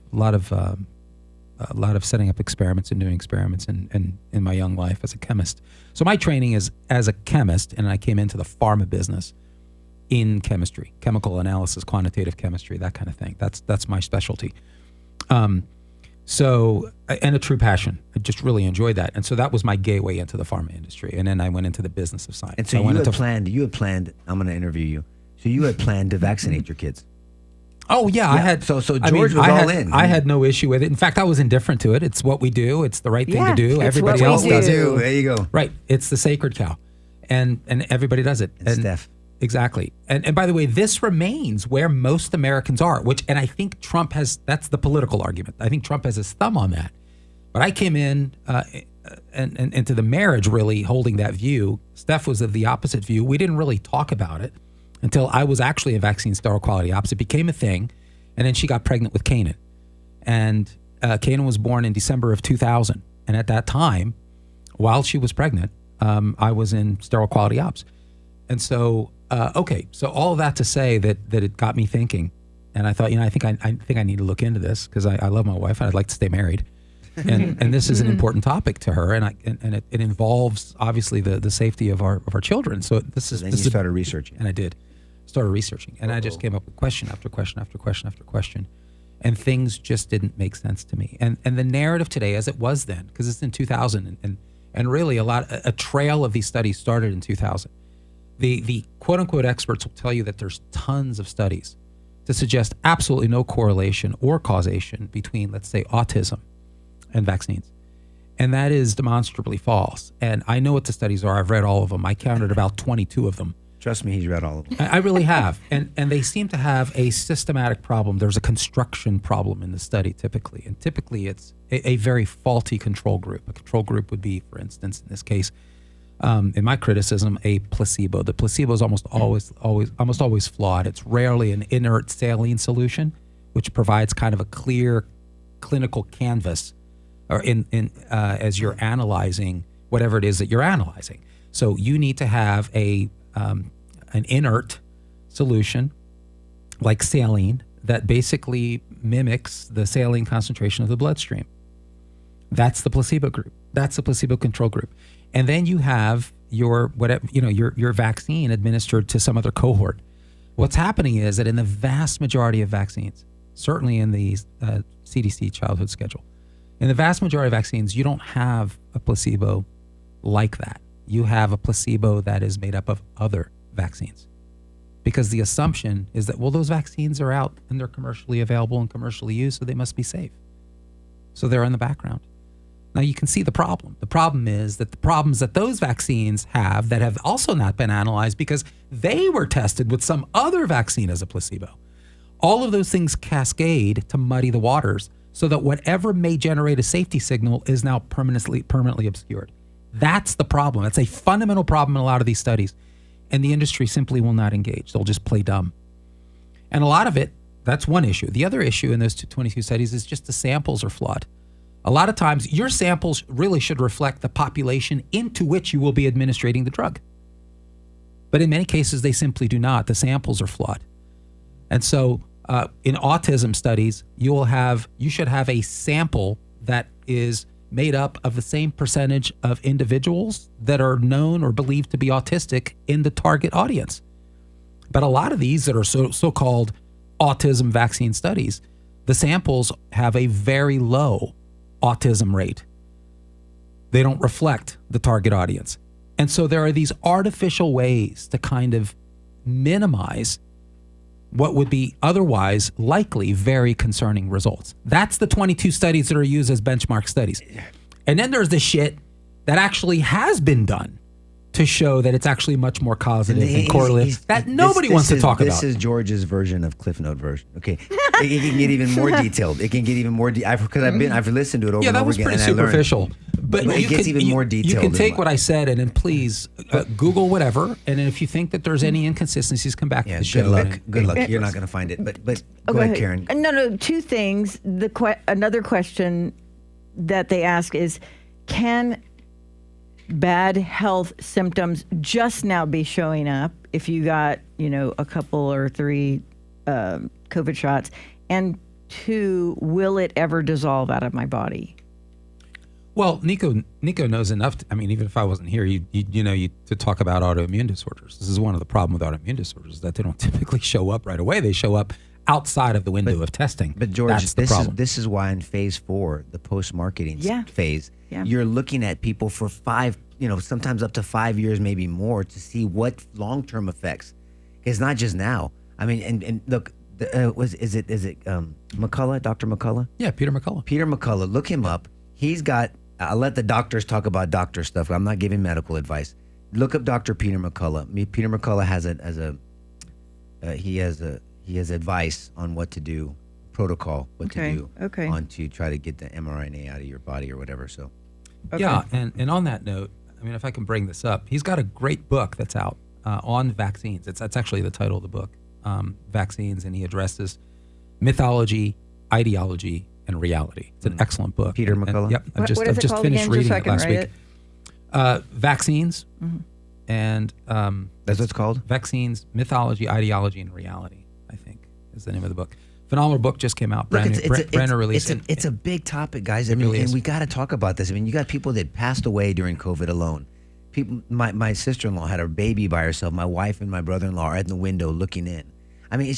Speaker 8: setting up experiments and doing experiments in my young life as a chemist. So my training is as a chemist, and I came into the pharma business in chemistry, chemical analysis, quantitative chemistry, that kind of thing. That's my specialty. So, and a true passion. I just really enjoyed that. And so that was my gateway into the pharma industry. And then I went into the business of science.
Speaker 7: And so you had planned, I'm going to interview you. So you had planned to vaccinate your kids.
Speaker 8: Oh, yeah. I had.
Speaker 7: So George was all in.
Speaker 8: I had no issue with it. In fact, I was indifferent to it. It's what we do. It's the right thing to do. Everybody else does it.
Speaker 7: There you go.
Speaker 8: Right. It's the sacred cow. And everybody does it.
Speaker 7: And Steph.
Speaker 8: Exactly. And by the way, this remains where most Americans are, and I think Trump that's the political argument. I think Trump has his thumb on that. But I came in and into the marriage really holding that view. Steph was of the opposite view. We didn't really talk about it until I was actually a vaccine sterile quality ops. It became a thing. And then she got pregnant with Kanan. And Kanan was born in December of 2000. And at that time, while she was pregnant, I was in sterile quality ops. And so, so all of that to say that it got me thinking. And I thought, I think I need to look into this because I love my wife and I'd like to stay married. and this is an important topic to her, and it involves obviously the safety of our children. So this is.
Speaker 7: Then
Speaker 8: this
Speaker 7: you started researching,
Speaker 8: and I did started researching, and I just came up with question after question after question after question, and things just didn't make sense to me. And the narrative today, as it was then, because it's in 2000, and really a trail of these studies started in 2000. The quote unquote experts will tell you that there's tons of studies to suggest absolutely no correlation or causation between, let's say, autism and vaccines. And that is demonstrably false. And I know what the studies are. I've read all of them. I counted about 22 of them.
Speaker 7: Trust me, he's read all of them.
Speaker 8: I really have. And they seem to have a systematic problem. There's a construction problem in the study typically. And typically it's a very faulty control group. A control group would be, for instance, in this case, in my criticism, a placebo. The placebo is almost always flawed. It's rarely an inert saline solution, which provides kind of a clear clinical canvas or as you're analyzing whatever it is that you're analyzing. So you need to have an inert solution like saline that basically mimics the saline concentration of the bloodstream. That's the placebo group. That's the placebo control group. And then you have your vaccine administered to some other cohort. What's happening is that in the vast majority of vaccines, certainly in the CDC childhood schedule, in the vast majority of vaccines, you don't have a placebo like that. You have a placebo that is made up of other vaccines. Because the assumption is that, well, those vaccines are out and they're commercially available and commercially used, so they must be safe. So they're in the background. Now you can see the problem. The problem is that the problems that those vaccines have that have also not been analyzed because they were tested with some other vaccine as a placebo. All of those things cascade to muddy the waters so that whatever may generate a safety signal is now permanently obscured. That's the problem. That's a fundamental problem in a lot of these studies. And the industry simply will not engage. They'll just play dumb. And a lot of it, that's one issue. The other issue in those 22 studies is just the samples are flawed. A lot of times, your samples really should reflect the population into which you will be administrating the drug. But in many cases, they simply do not. The samples are flawed. And so in autism studies, you should have a sample that is made up of the same percentage of individuals that are known or believed to be autistic in the target audience. But a lot of these that are so-called autism vaccine studies, the samples have a very low autism rate. They don't reflect the target audience. And so there are these artificial ways to kind of minimize what would be otherwise likely very concerning results. That's the 22 studies that are used as benchmark studies. And then there's the shit that actually has been done to show that it's actually much more causative and correlative that nobody wants to talk about.
Speaker 7: This is George's version of Cliff Note version. Okay, it can get even more detailed. It can get even more because I've listened to it over and over again.
Speaker 8: Yeah, that was pretty superficial. But
Speaker 7: it gets even more detailed.
Speaker 8: You can take what I said and then please Google whatever. And then if you think that there's any inconsistencies, come back to the show.
Speaker 7: Good luck. You're not going to find it. But go ahead, Karen.
Speaker 6: No. Two things. Another question that they ask is, can bad health symptoms just now be showing up if you got, a couple or 3 COVID shots? And 2, will it ever dissolve out of my body?
Speaker 8: Well, Nico knows enough. Even if I wasn't here, you to talk about autoimmune disorders. This is one of the problems with autoimmune disorders is that they don't typically show up right away. They show up outside of the window of testing.
Speaker 7: But George, this is why in phase 4, the post-marketing phase, you're looking at people for 5, sometimes up to 5 years, maybe more, to see what long-term effects. It's not just now. And look, is it McCullough, Dr. McCullough?
Speaker 8: Yeah, Peter McCullough.
Speaker 7: Peter McCullough, look him up. He's got. I'll let the doctors talk about doctor stuff. I'm not giving medical advice. Look up Dr. Peter McCullough. Peter McCullough he has advice on what to do, protocol, what to do on to try to get the mRNA out of your body or whatever. So,
Speaker 8: yeah, and on that note, if I can bring this up, he's got a great book that's out on vaccines. That's actually the title of the book, Vaccines, and he addresses mythology, ideology, and reality. It's an excellent book.
Speaker 7: Peter McCullough.
Speaker 8: Yep, I've just finished reading it last week. Vaccines, and
Speaker 7: that's what it's called.
Speaker 8: Vaccines, mythology, ideology, and reality, I think, is the name of the book. Phenomenal book just came out. Brenner released it.
Speaker 7: It's a big topic, guys. I mean, and we got to talk about this. I mean, you got people that passed away during COVID alone. People, my sister-in-law had a baby by herself. My wife and my brother-in-law are at the window looking in. I mean,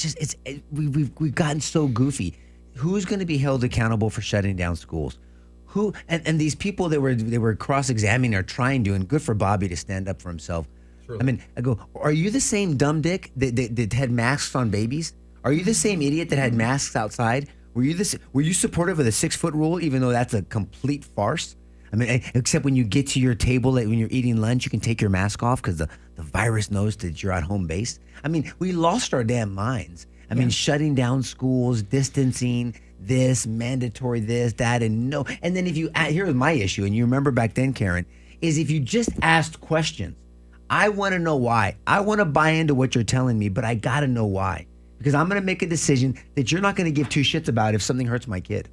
Speaker 7: we've gotten so goofy. Who's going to be held accountable for shutting down schools? Who and these people that were cross-examining are trying to, and good for Bobby to stand up for himself. True. I mean, I go, are you the same dumb dick that had masks on babies? Are you the same idiot that had masks outside? Were you supportive of the 6-foot rule, even though that's a complete farce? I mean, except when you get to your table, when you're eating lunch, you can take your mask off because the virus knows that you're at home base. I mean, we lost our damn minds. I mean, shutting down schools, distancing, this, mandatory this, that, and no. And then here's my issue, and you remember back then, Karen, is if you just asked questions, I want to know why. I want to buy into what you're telling me, but I got to know why. Because I'm going to make a decision that you're not going to give two shits about if something hurts my kid.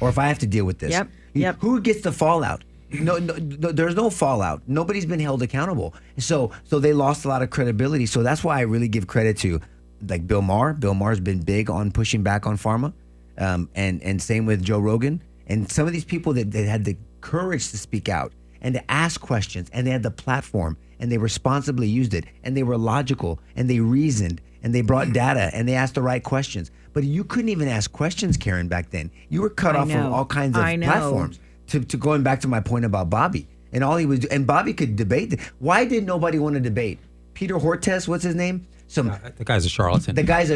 Speaker 7: Or if I have to deal with this.
Speaker 6: Yep.
Speaker 7: Who gets the fallout? No, there's no fallout. Nobody's been held accountable. So they lost a lot of credibility. So that's why I really give credit to like Bill Maher. Bill Maher's been big on pushing back on pharma. And same with Joe Rogan. And some of these people that had the courage to speak out and to ask questions, and they had the platform, and they responsibly used it, and they were logical, and they reasoned, and they brought data, and they asked the right questions. But you couldn't even ask questions, Karen, back then. You were cut off from all kinds of platforms. To going back to my point about Bobby, and all he was, and Bobby could debate. Why did nobody want to debate? Peter Hortez, what's his name?
Speaker 8: The guy's a charlatan.
Speaker 7: The guy's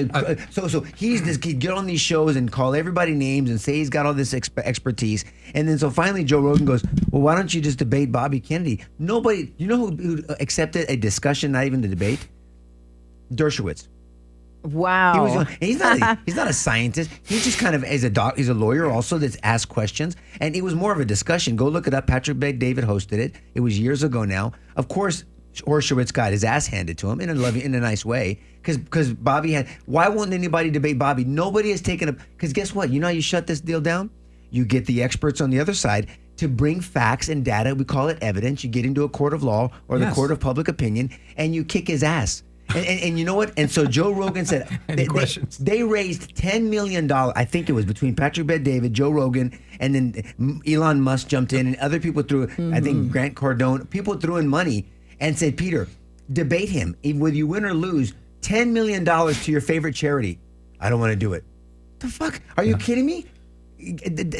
Speaker 7: so he's this kid, get on these shows and call everybody names and say he's got all this expertise, and then so finally Joe Rogan goes, well, why don't you just debate Bobby Kennedy? Nobody, you know who accepted a discussion, not even the debate? Dershowitz.
Speaker 6: Wow.
Speaker 7: He's not a scientist. He just kind of he's a lawyer also that's asked questions, and it was more of a discussion. Go look it up. Patrick Bet-David hosted it. It was years ago now. Of course, Dershowitz got his ass handed to him in a nice way because Bobby had. Why won't anybody debate Bobby? Nobody has taken up. Because guess what? You know how you shut this deal down? You get the experts on the other side to bring facts and data. We call it evidence. You get into a court of law or the court of public opinion, and you kick his ass. And you know what? And so Joe Rogan said they raised $10 million. I think it was between Patrick Bet-David, Joe Rogan, and then Elon Musk jumped in, and other people threw. I think Grant Cardone. People threw in money and said, Peter, debate him. Whether you win or lose, $10 million to your favorite charity. I don't want to do it. The fuck? Are you kidding me?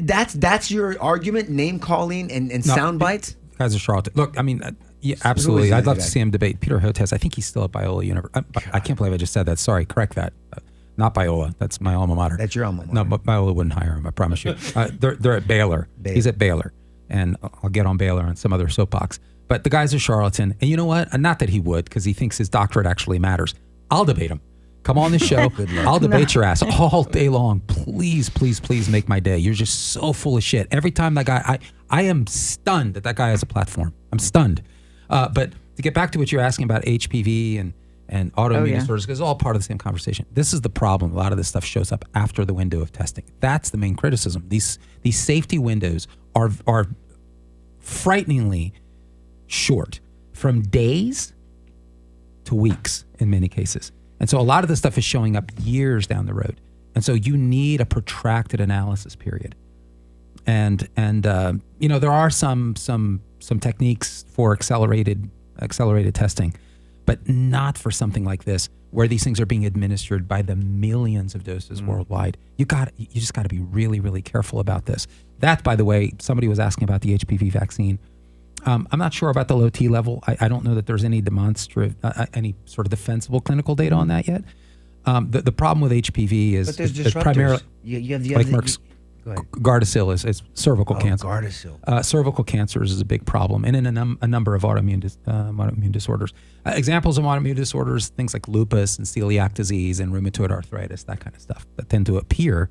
Speaker 7: That's your argument? Name calling and sound bites?
Speaker 8: Guys are charlatan. Look, I mean. Yeah, absolutely. I'd love to see him debate Peter Hotez. I think he's still at Biola University. I can't believe I just said that. Sorry, correct that. Not Biola. That's my alma mater.
Speaker 7: That's your alma mater.
Speaker 8: No, but Biola wouldn't hire him, I promise you. They're at Baylor. He's at Baylor. And I'll get on Baylor and some other soapbox. But the guy's a charlatan. And you know what? Not that he would, because he thinks his doctorate actually matters. I'll debate him. Come on the show. I'll debate your ass all day long. Please, please, please make my day. You're just so full of shit. Every time that guy, I am stunned that guy has a platform. I'm stunned. But to get back to what you're asking about HPV and autoimmune disorders, because it's all part of the same conversation. This is the problem. A lot of this stuff shows up after the window of testing. That's the main criticism. These safety windows are frighteningly short, from days to weeks in many cases. And so a lot of this stuff is showing up years down the road. And so you need a protracted analysis period. And you know, there are some techniques for accelerated testing, but not for something like this, where these things are being administered by the millions of doses worldwide. You just got to be really, really careful about this. That, by the way, somebody was asking about the HPV vaccine. I'm not sure about the low T level. I don't know that there's any any sort of defensible clinical data on that yet. The problem with HPV is primarily
Speaker 7: you have the
Speaker 8: like Merck's Gardasil is cervical cancer.
Speaker 7: Gardasil.
Speaker 8: Cervical cancers is a big problem, and in a number of autoimmune disorders. Examples of autoimmune disorders, things like lupus and celiac disease and rheumatoid arthritis, that kind of stuff, that tend to appear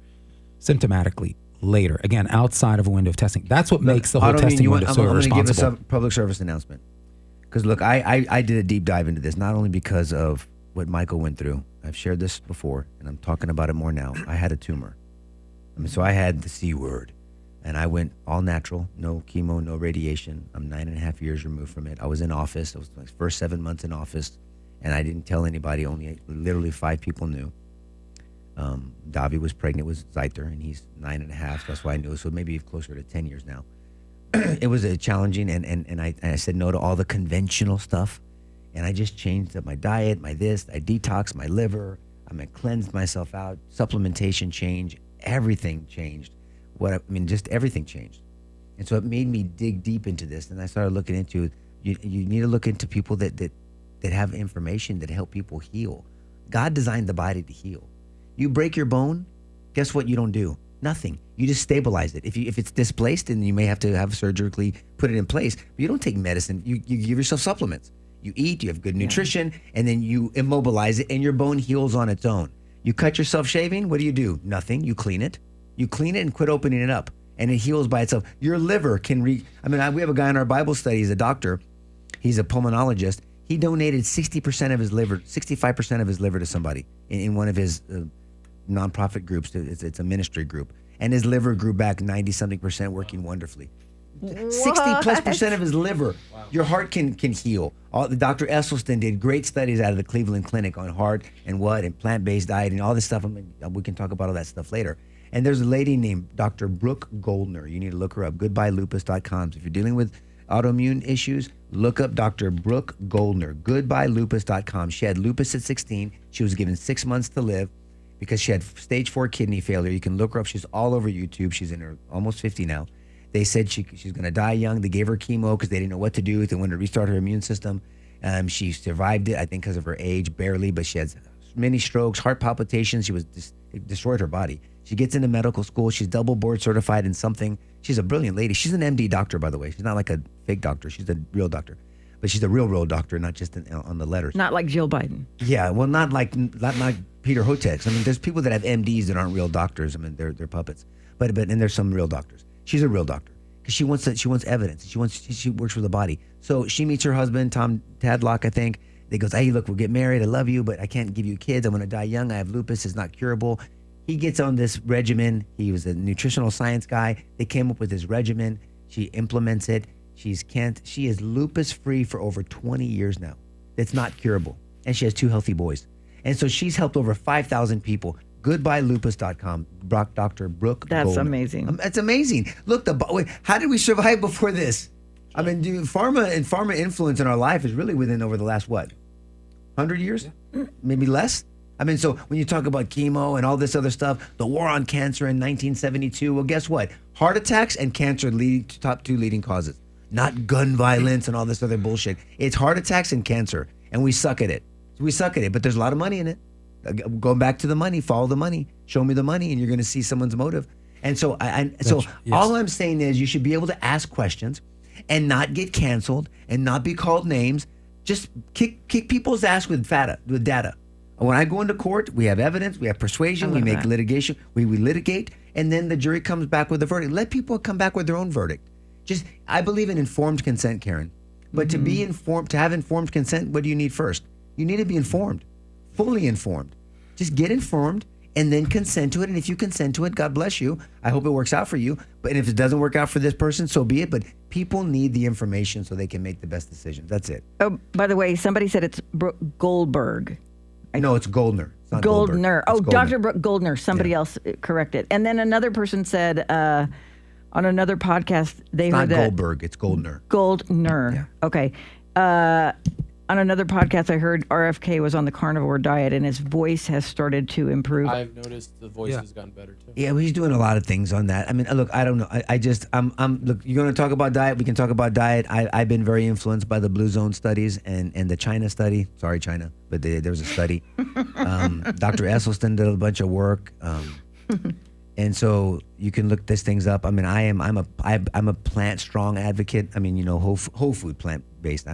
Speaker 8: symptomatically later. Again, outside of a window of testing. That's what makes the whole testing window so irresponsible.
Speaker 7: I'm going to give a public service announcement. Because look, I did a deep dive into this, not only because of what Michael went through. I've shared this before, and I'm talking about it more now. I had a tumor. So I had the C word, and I went all natural, no chemo, no radiation. I'm 9.5 years removed from it. I was in office. I was my first 7 months in office, and I didn't tell anybody. Only literally 5 people knew. Davi was pregnant with Zeither, and he's 9.5. So that's why I knew. So maybe closer to 10 years now. It was challenging, and I said no to all the conventional stuff, and I just changed up my diet, I detoxed my liver, I cleansed myself out, supplementation changed, everything changed. Just everything changed, and so it made me dig deep into this, and I started looking into you need to look into people that have information that help people heal. God designed the body to heal. You break your bone, guess what? You don't do nothing. You just stabilize it. If it's displaced, then you may have to have surgically put it in place. But you don't take medicine. You give yourself supplements. You eat, you have good nutrition, and then you immobilize it, and your bone heals on its own. You cut yourself shaving, what do? Nothing. You clean it. You clean it and quit opening it up, and it heals by itself. Your liver can we have a guy in our Bible study, he's a doctor. He's a pulmonologist. He donated 60% of his liver, 65% of his liver to somebody in one of his nonprofit groups. It's a ministry group. And his liver grew back 90-something%, working wonderfully. 60+% of his liver. Wow. Your heart can heal. Dr. Esselstyn did great studies out of the Cleveland Clinic on heart and plant-based diet and all this stuff. We can talk about all that stuff later. And there's a lady named Dr. Brooke Goldner. You need to look her up, goodbyelupus.com. So if you're dealing with autoimmune issues, look up Dr. Brooke Goldner, goodbyelupus.com. She had lupus at 16. She was given 6 months to live because she had stage 4 kidney failure. You can look her up. She's all over YouTube. She's in her almost 50 now. They said she's going to die young. They gave her chemo because they didn't know what to do. They wanted to restart her immune system. She survived it, I think, because of her age, barely, but she had many strokes, heart palpitations. It destroyed her body. She gets into medical school. She's double board certified in something. She's a brilliant lady. She's an MD doctor, by the way. She's not like a fake doctor. She's a real doctor. But she's a real doctor, not just on the letters.
Speaker 6: Not like Jill Biden.
Speaker 7: Yeah, well, not like Peter Hotex. There's people that have MDs that aren't real doctors. They're puppets. But there's some real doctors. She's a real doctor because she wants evidence. She works for the body. So she meets her husband, Tom Tadlock, I think. They goes, hey, look, we'll get married. I love you, but I can't give you kids. I'm going to die young. I have lupus. It's not curable. He gets on this regimen. He was a nutritional science guy. They came up with this regimen. She implements it. She is lupus free for over 20 years now. It's not curable. And she has 2 healthy boys. And so she's helped over 5,000 people. Goodbyelupus.com. Dr. Brooke
Speaker 6: That's
Speaker 7: Goldner.
Speaker 6: amazing.
Speaker 7: That's amazing. Look, how did we survive before this? Pharma influence in our life is really within over the last, 100 years? Yeah. Maybe less? So when you talk about chemo and all this other stuff, the war on cancer in 1972, well, guess what? Heart attacks and cancer lead to top 2 leading causes. Not gun violence and all this other bullshit. It's heart attacks and cancer, and we suck at it. But there's a lot of money in it. Going back to the money, follow the money. Show me the money, and you're going to see someone's motive. And so, all I'm saying is you should be able to ask questions and not get canceled and not be called names. Just kick people's ass with data. When I go into court, we have evidence, we have persuasion, we make litigation, we litigate, and then the jury comes back with a verdict. Let people come back with their own verdict. I believe in informed consent, Karen. But to be informed, to have informed consent, what do you need first? You need to be informed, fully informed. Just get informed and then consent to it. And if you consent to it, God bless you. I hope it works out for you. But if it doesn't work out for this person, so be it. But people need the information so they can make the best decisions. That's it.
Speaker 6: Oh, by the way, somebody said it's Goldberg.
Speaker 7: No, it's Goldner. It's not
Speaker 6: Goldner.
Speaker 7: It's Goldner.
Speaker 6: Dr. Brooke Goldner. Somebody else corrected. And then another person said on another podcast they heard that
Speaker 7: Goldberg. It's Goldner.
Speaker 6: Goldner. Yeah. Okay. On another podcast, I heard RFK was on the carnivore diet and his voice has started to improve.
Speaker 13: I've noticed the voice has gotten better too.
Speaker 7: Yeah, well, he's doing a lot of things on that. Look, I don't know. Look, you're going to talk about diet. We can talk about diet. I've been very influenced by the Blue Zone studies and the China study. Sorry, China, but there was a study. Dr. Esselstyn did a bunch of work. And so you can look these things up. I'm a plant strong advocate. Whole food plant based.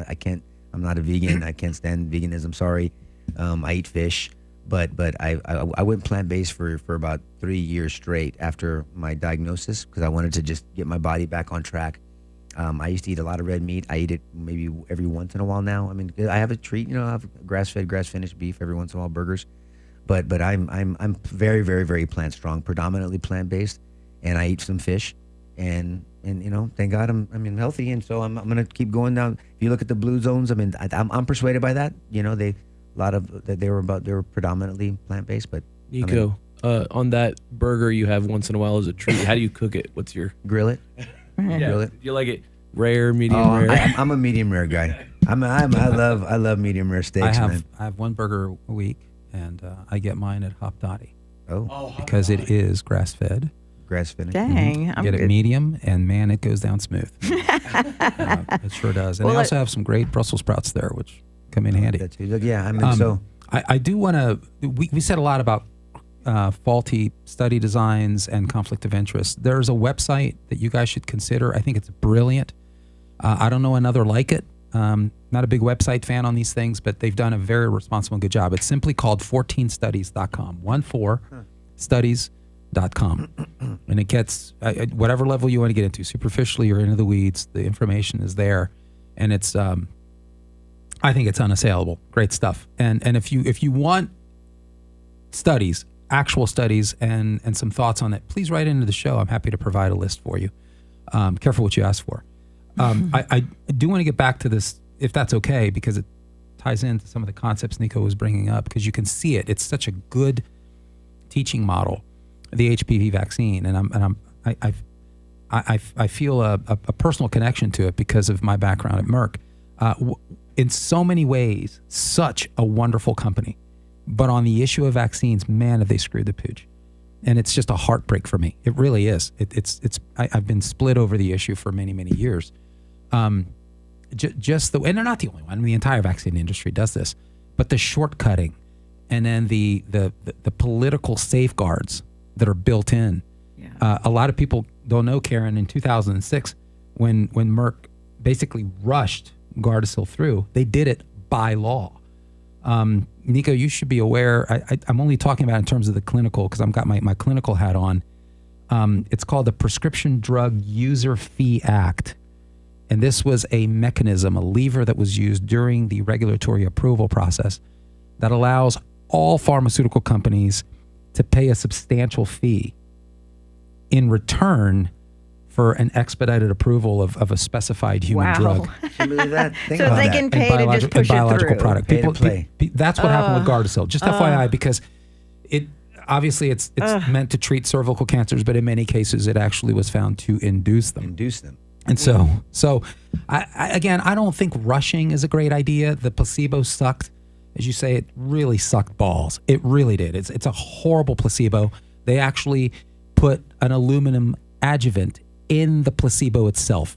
Speaker 7: I'm not a vegan. I can't stand veganism. Sorry. I eat fish, but I went plant based for about 3 years straight after my diagnosis because I wanted to just get my body back on track. I used to eat a lot of red meat. I eat it maybe every once in a while now. I have a treat. I have grass-fed, grass-finished beef every once in a while, burgers. But I'm very, very, very plant strong, predominantly plant based, and I eat some fish, and thank God I'm healthy, and so I'm gonna keep going down. If you look at the blue zones, I'm persuaded by that. They were predominantly plant based, but
Speaker 13: Nico, on that burger you have once in a while as a treat? How do you cook it? What's your
Speaker 7: Grill it.
Speaker 13: grill
Speaker 7: it?
Speaker 13: Do you like it rare, medium rare?
Speaker 7: I'm a medium rare guy. I love medium rare steaks, man.
Speaker 8: I have one burger a week, and I get mine at Hop Dottie.
Speaker 7: Oh,
Speaker 8: because it is grass fed.
Speaker 7: Grass fed.
Speaker 6: Dang,
Speaker 8: You get it medium, and man, it goes down smooth. It sure does. And they also have some great Brussels sprouts there, which come in handy.
Speaker 7: Yeah, I mean, so
Speaker 8: I do want to. We said a lot about faulty study designs and conflict of interest. There's a website that you guys should consider. I think it's brilliant. I don't know another like it. Not a big website fan on these things, but they've done a very responsible and good job. It's simply called 14studies.com. 14studies.com. And it gets whatever level you want to get into, superficially or into the weeds, the information is there. And it's, I think it's unassailable. Great stuff. And if you want studies, actual studies, and some thoughts on it, please write into the show. I'm happy to provide a list for you. Careful what you ask for. I do want to get back to this, if that's okay, because it ties into some of the concepts Nico was bringing up, because you can see it. It's such a good teaching model, the HPV vaccine, and I feel a personal connection to it because of my background at Merck. In so many ways, such a wonderful company, but on the issue of vaccines, man, have they screwed the pooch. And it's just a heartbreak for me. It really is. I've been split over the issue for many, many years. And they're not the only one. The entire vaccine industry does this. But the shortcutting, and then the political safeguards that are built in. Yeah. A lot of people don't know, Karen, in 2006, when Merck basically rushed Gardasil through, they did it by law. Nico, you should be aware. I'm only talking about in terms of the clinical, because I've got my clinical hat on. It's called the Prescription Drug User Fee Act. And this was a mechanism, a lever that was used during the regulatory approval process that allows all pharmaceutical companies to pay a substantial fee in return for an expedited approval of a specified human drug.
Speaker 7: Can you believe that?
Speaker 6: So they can pay to just push it through.
Speaker 8: Product. That's what happened with Gardasil. Just FYI, because it obviously it's meant to treat cervical cancers, but in many cases it actually was found to induce them. And so I don't think rushing is a great idea. The placebo sucked. As you say, it really sucked balls. It really did. It's a horrible placebo. They actually put an aluminum adjuvant in the placebo itself.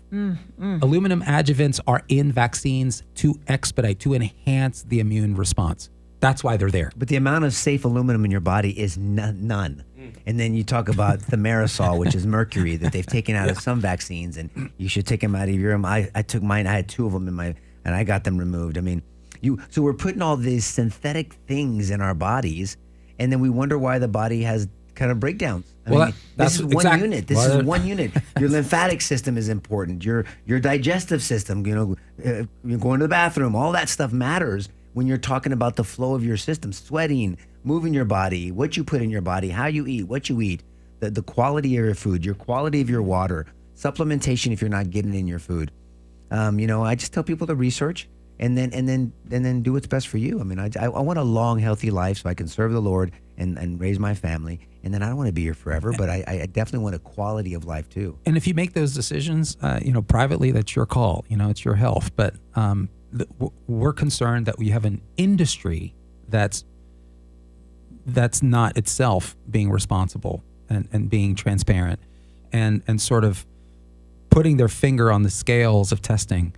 Speaker 8: Aluminum adjuvants are in vaccines to expedite, to enhance the immune response. That's why they're there.
Speaker 7: But the amount of safe aluminum in your body is none. And then you talk about thimerosal, which is mercury, that they've taken out of some vaccines, and you should take them out of your. I took mine. I had 2 of them and I got them removed. I mean, so we're putting all these synthetic things in our bodies, and then we wonder why the body has kind of breakdowns. This is one unit. This is one unit. Your lymphatic system is important. Your digestive system. You're going to the bathroom. All that stuff matters when you're talking about the flow of your system, sweating, moving your body, what you put in your body, how you eat, what you eat, the quality of your food, your quality of your water, supplementation if you're not getting in your food. I just tell people to research and then do what's best for you. I mean, I want a long, healthy life so I can serve the Lord and raise my family. And then I don't want to be here forever, but I definitely want a quality of life too.
Speaker 8: And if you make those decisions, privately, that's your call. It's your health. But we're concerned that we have an industry that's not itself being responsible and being transparent and sort of putting their finger on the scales of testing,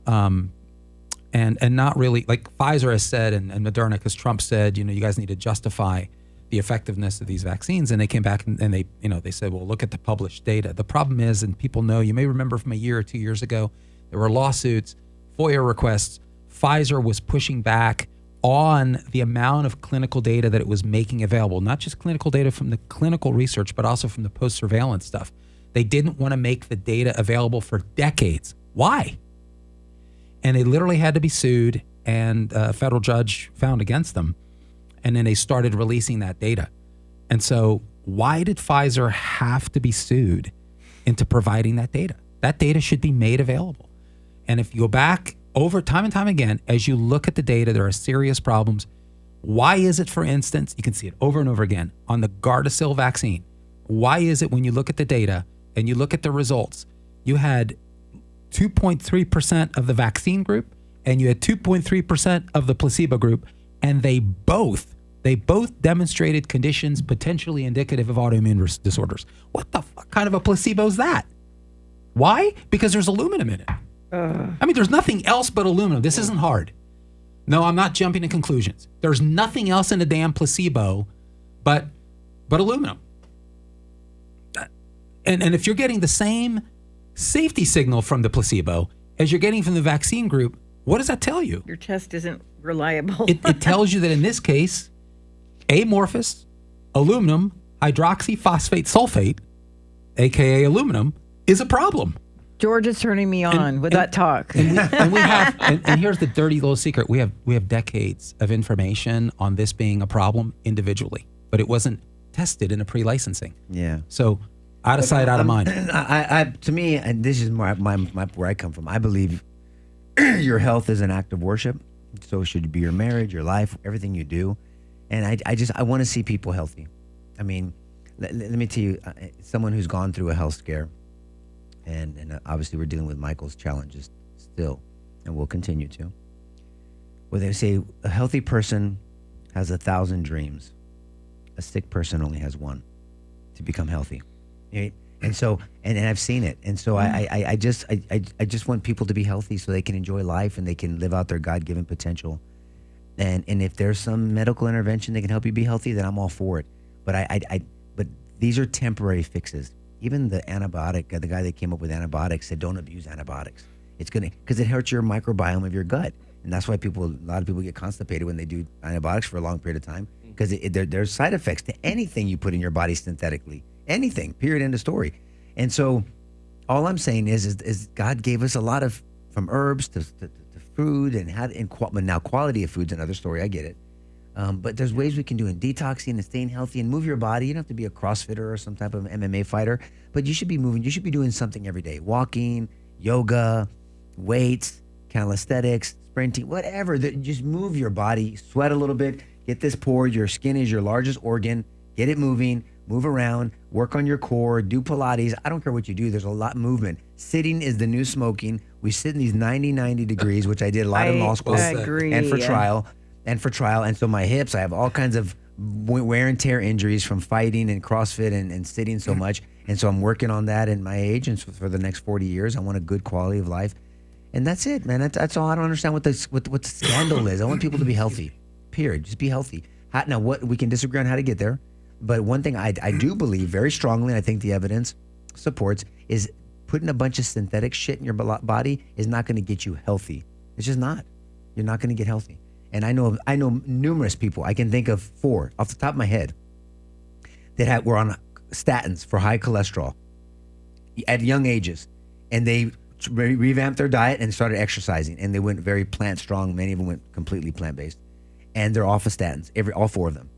Speaker 8: and not really, like Pfizer has said and Moderna, because Trump said, you guys need to justify the effectiveness of these vaccines, and they came back and they said, well, look at the published data. The problem is, and people know, you may remember from a year or 2 years ago, there were lawsuits, FOIA requests. Pfizer was pushing back on the amount of clinical data that it was making available, not just clinical data from the clinical research, but also from the post-surveillance stuff. They didn't want to make the data available for decades. Why? And they literally had to be sued, and a federal judge found against them. And then they started releasing that data. And so why did Pfizer have to be sued into providing that data? That data should be made available. And if you go back over time and time again, as you look at the data, there are serious problems. Why is it, for instance, you can see it over and over again on the Gardasil vaccine? Why is it when you look at the data and you look at the results, you had 2.3% of the vaccine group and you had 2.3% of the placebo group, and they both demonstrated conditions potentially indicative of autoimmune disorders. What the fuck kind of a placebo is that? Why? Because there's aluminum in it. I mean, there's nothing else but aluminum. This isn't hard. No, I'm not jumping to conclusions. There's nothing else in a damn placebo but aluminum. And if you're getting the same safety signal from the placebo as you're getting from the vaccine group, what does that tell you?
Speaker 6: Your test isn't reliable.
Speaker 8: It tells you that in this case, amorphous aluminum hydroxyphosphate sulfate, aka aluminum, is a problem.
Speaker 6: George is turning me on with that talk.
Speaker 8: And here's the dirty little secret: we have decades of information on this being a problem individually, but it wasn't tested in a pre-licensing.
Speaker 7: Yeah.
Speaker 8: So out of sight, out of mind.
Speaker 7: To me, and this is my where I come from. I believe your health is an act of worship. So should be your marriage, your life, everything you do. And I want to see people healthy. I mean, let me tell you, someone who's gone through a health scare, and obviously we're dealing with Michael's challenges still, and we'll continue to. Well, they say a healthy person has 1,000 dreams. A sick person only has one, to become healthy. Right? And so, and I've seen it. And so I just want people to be healthy so they can enjoy life and they can live out their God-given potential. And if there's some medical intervention that can help you be healthy, then I'm all for it. But but these are temporary fixes. Even the antibiotic, the guy that came up with antibiotics said, don't abuse antibiotics. It's because it hurts your microbiome of your gut. And that's why a lot of people get constipated when they do antibiotics for a long period of time, because there's side effects to anything you put in your body synthetically. Anything, period, end of story. And so all I'm saying is God gave us a lot of, from herbs to food, and now quality of food's another story, I get it. But there's ways we can do in detoxing and staying healthy and move your body. You don't have to be a CrossFitter or some type of MMA fighter, but you should be moving. You should be doing something every day. Walking, yoga, weights, calisthenics, sprinting, whatever. Just move your body, sweat a little bit, get this poured. Your skin is your largest organ. Get it moving. Move around, work on your core, do Pilates. I don't care what you do. There's a lot of movement. Sitting is the new smoking. We sit in these 90 degrees, which I did a lot in law school.
Speaker 6: I agree.
Speaker 7: And for trial. And so my hips, I have all kinds of wear and tear injuries from fighting and CrossFit and sitting so much. And so I'm working on that in my age. And for the next 40 years, I want a good quality of life. And that's it, man. That's all. I don't understand what the scandal is. I want people to be healthy, period. Just be healthy. Now, what we can disagree on how to get there. But one thing I do believe very strongly, and I think the evidence supports, is putting a bunch of synthetic shit in your body is not going to get you healthy. It's just not. You're not going to get healthy. And I know numerous people. I can think of 4 off the top of my head that were on statins for high cholesterol at young ages, and they revamped their diet and started exercising, and they went very plant strong. Many of them went completely plant based, and they're off of statins. All 4 of them.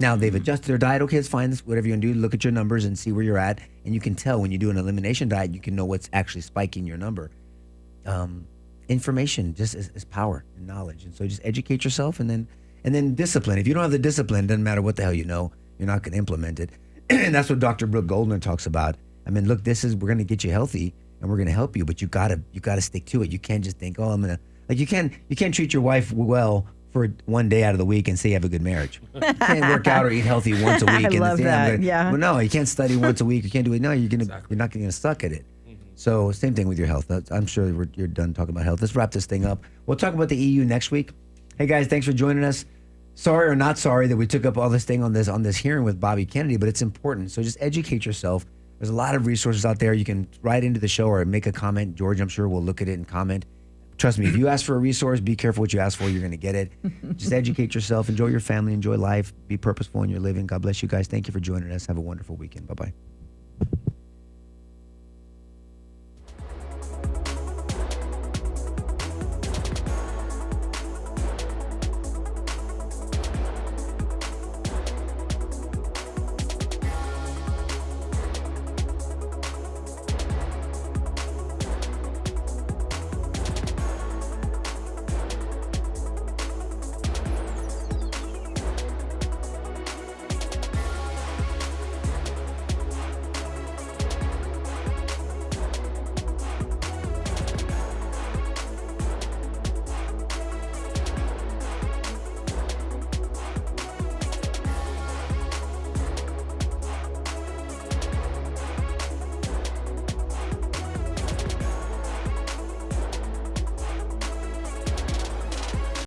Speaker 7: Now, they've adjusted their diet. Okay, it's fine. That's whatever you can do. Look at your numbers and see where you're at. And you can tell when you do an elimination diet, you can know what's actually spiking your number. Information just is power and knowledge. And so just educate yourself and then discipline. If you don't have the discipline, it doesn't matter what the hell you know. You're not going to implement it. And that's what Dr. Brooke Goldner talks about. I mean, look, we're going to get you healthy and we're going to help you, but you gotta stick to it. You can't just think, you can't treat your wife well for one day out of the week and say you have a good marriage. You can't work out or eat healthy once a week.
Speaker 6: I love that. Yeah.
Speaker 7: Well, no, you can't study once a week. You can't do it. No, you're not going to suck at it. So same thing with your health. I'm sure you're done talking about health. Let's wrap this thing up. We'll talk about the EU next week. Hey guys, thanks for joining us. Sorry or not sorry that we took up all this thing on this hearing with Bobby Kennedy, but it's important. So just educate yourself. There's a lot of resources out there. You can write into the show or make a comment. George, I'm sure, will look at it and comment. Trust me, if you ask for a resource, be careful what you ask for. You're going to get it. Just educate yourself. Enjoy your family. Enjoy life. Be purposeful in your living. God bless you guys. Thank you for joining us. Have a wonderful weekend. Bye-bye.